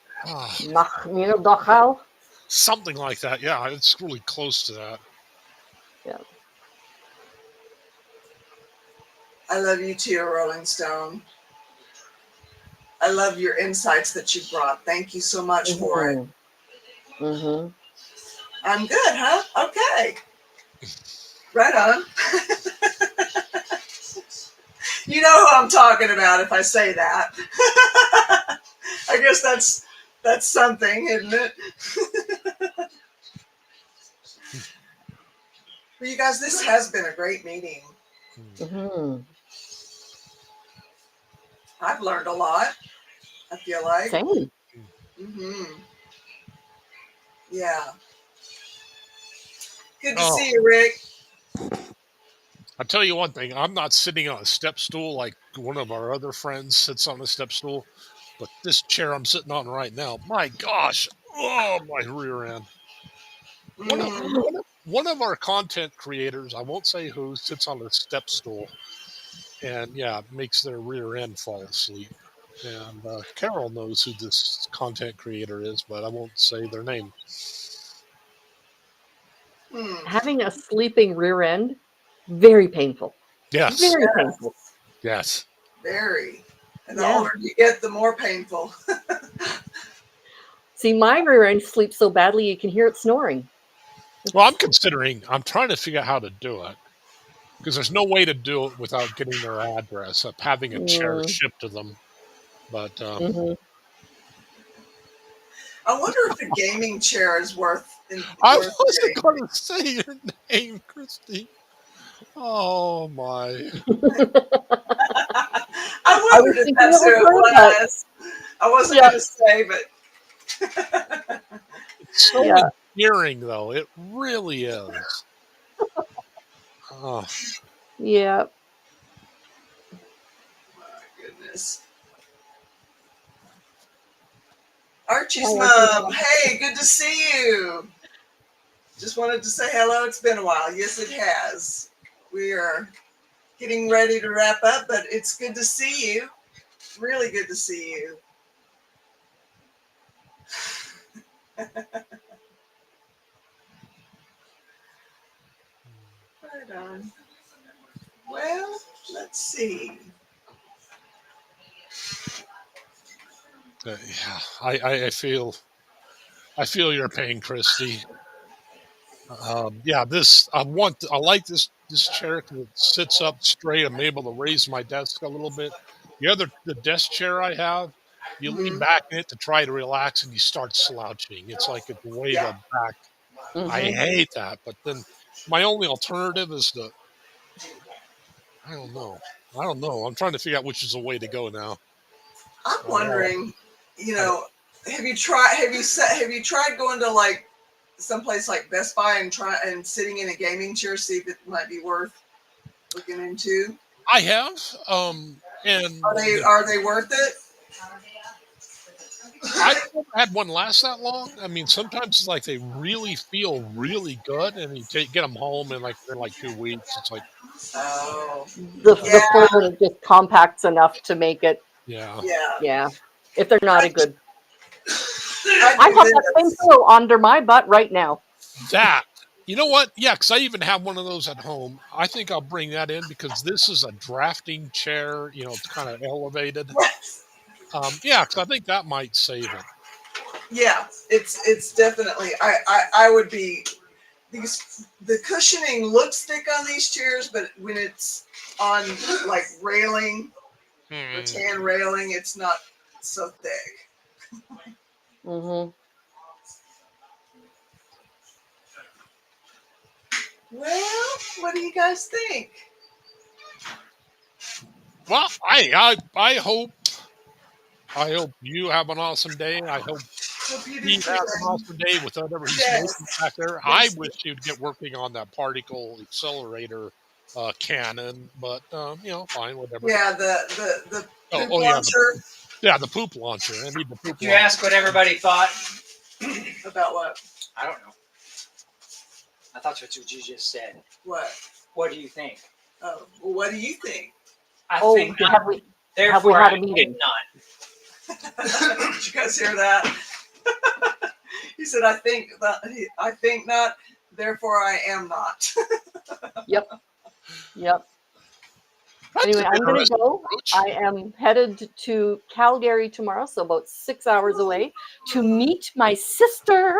something like that. Yeah, it's really close to that. Yeah. I love you too, Rolling Stone. I love your insights that you brought. Thank you so much for it. I'm good, huh? Okay. Right on. You know who I'm talking about if I say that. I guess that's something, isn't it? Well, you guys, this has been a great meeting. I've learned a lot, I feel like. Same. Mm-hmm. Yeah. Good to Oh, see you, Rick. I'll tell you one thing. I'm not sitting on a step stool like one of our other friends sits on a step stool, but this chair I'm sitting on right now, my gosh, oh, my rear end. Mm. One of our content creators, I won't say who, sits on a step stool and makes their rear end fall asleep. And Carol knows who this content creator is, but I won't say their name. Mm. Having a sleeping rear end, very painful. Yes, Very Yes. painful. yes. Very. And the Yeah. older you get, the more painful. See, my rear end sleeps so badly you can hear it snoring. Well, I'm trying to figure out how to do it because there's no way to do it without getting their address, of having a chair Mm, shipped to them. But mhm. I wonder if a gaming chair is worth I wasn't getting. going to say your name, Christy. Oh, my. I I was wondered if thinking it that's who was it her, but was. I wasn't yeah, going to say, but It's so yeah. endearing, though. It really is. Oh, Yeah. my goodness. Archie's Hi, Archie. mom. Hey, good to see you. Just wanted to say hello. It's been a while. Yes, it has. We are getting ready to wrap up, but it's good to see you. Really good to see you. Right on. Well, let's see. yeah. I feel your pain, Christy. I like this chair because it sits up straight. I'm able to raise my desk a little bit. The desk chair I have, you lean Hmm. back in it to try to relax, and you start slouching. It's like it's way Yeah. to back. I Hmm. hate that. But then my only alternative is I don't know. I don't know. I'm trying to figure out which is the way to go now. I'm Well, wondering, have you tried going to like someplace like Best Buy and sitting in a gaming chair, see if it might be worth looking into? I have, and Are they worth it? I've never had one last that long. I mean, sometimes it's like they really feel really good, and you get them home in like 2 weeks. It's like, Oh, The yeah, foam just compacts enough to make it. yeah, yeah. Yeah. If they're not a good, I I do have that same this. pillow under my butt right now. that. You know what? Yeah, because I even have one of those at home. I think I'll bring that in because this is a drafting chair. It's kind of elevated. Yeah, because I think that might save it. Yeah, it's definitely. I would be the cushioning looks thick on these chairs, but when it's on like railing, Hmm. rattan railing, it's not so thick. Hmm. Well, what do you guys think? Well, I hope you have an awesome day. I hope Hope you do Steve too. has an awesome day with whatever he's making Yes. back there. I Yes. wish you'd get working on that particle accelerator cannon, but fine, whatever. Yeah, the poop Oh yeah, launcher. the poop launcher. I need the poop Did you launcher. ask what everybody thought? About what? I don't know. I thought that's what you just said. What? What do you think? Oh, well, what do you think? I Oh, think not. have we Therefore, had a I meeting? think not. Did you guys hear that? He said, I think not, therefore I am not. Yep. Yep. That's Anyway, an I'm going to interesting go. approach. I am headed to Calgary tomorrow, so about 6 hours away, to meet my sister.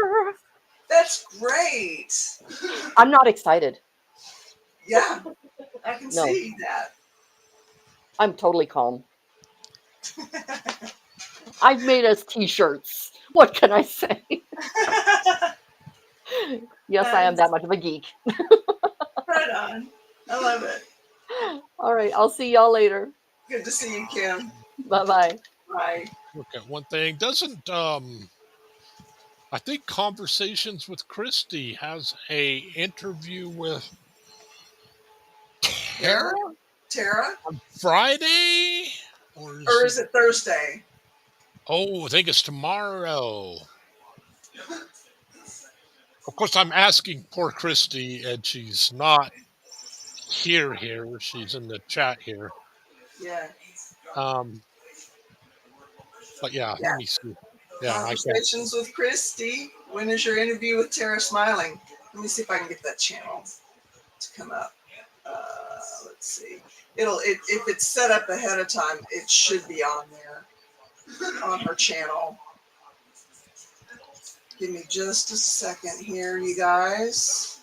That's great. I'm not excited. Yeah, I can No, see that. I'm totally calm. I've made us t-shirts. What can I say? Yes, I am that much of a geek. Right on. I love it. All right, I'll see y'all later. Good to see you, Kim. Bye-bye. Bye. look at one thing. Doesn't I think Conversations with Christy has a interview with Tara Tara? on Friday, Or is it Thursday? I think it's tomorrow. Of course, I'm asking poor Christy, and she's not here. She's in the chat here. Yeah. But yeah, Yeah. let me see. Yeah, I can't. Conversations with Christy. When is your interview with Tara Smiling? Let me see if I can get that channel to come up. Let's see. If it's set up ahead of time, it should be on there on her channel. Give me just a second here, you guys.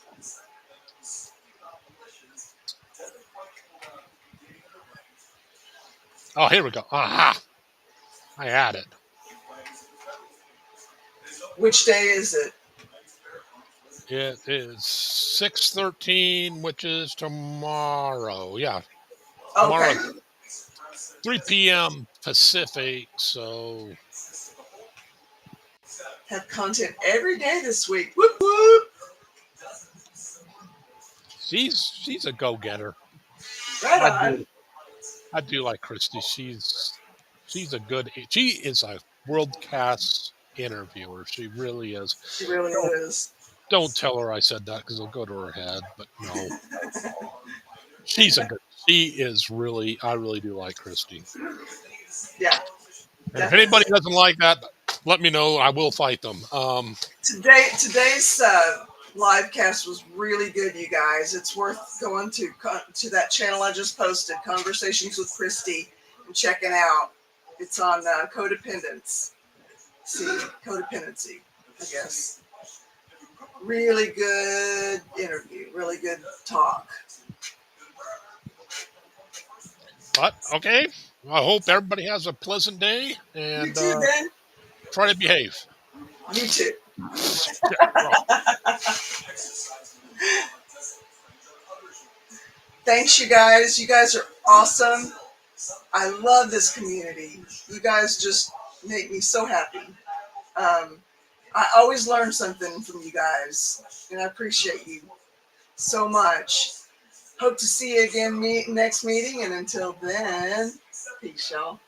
Oh, here we go. Aha! I had it. Which day is it? It is 6/13, which is tomorrow. Yeah, tomorrow, Okay. 3 p.m. Pacific. So Have content every day this week. Whoop whoop. she's a go-getter. Right I on. do. I do like Christy. She is a world-class interviewer. She really is. She really is. Don't tell her I said that because it'll go to her head. But no, she is really. I really do like Christy. Yeah. And if anybody doesn't like that, let me know. I will fight them. Today's live cast was really good, you guys. It's worth going to that channel I just posted, Conversations with Christy, and checking out. It's on codependence. Codependency, I guess. Really good interview. Really good talk. But okay, I hope everybody has a pleasant day You and too, Ben. try to behave. You too. Thanks, you guys. You guys are awesome. I love this community. You guys just make me so happy. I always learn something from you guys, and I appreciate you so much. Hope to see you again next meeting, and until then, peace, y'all.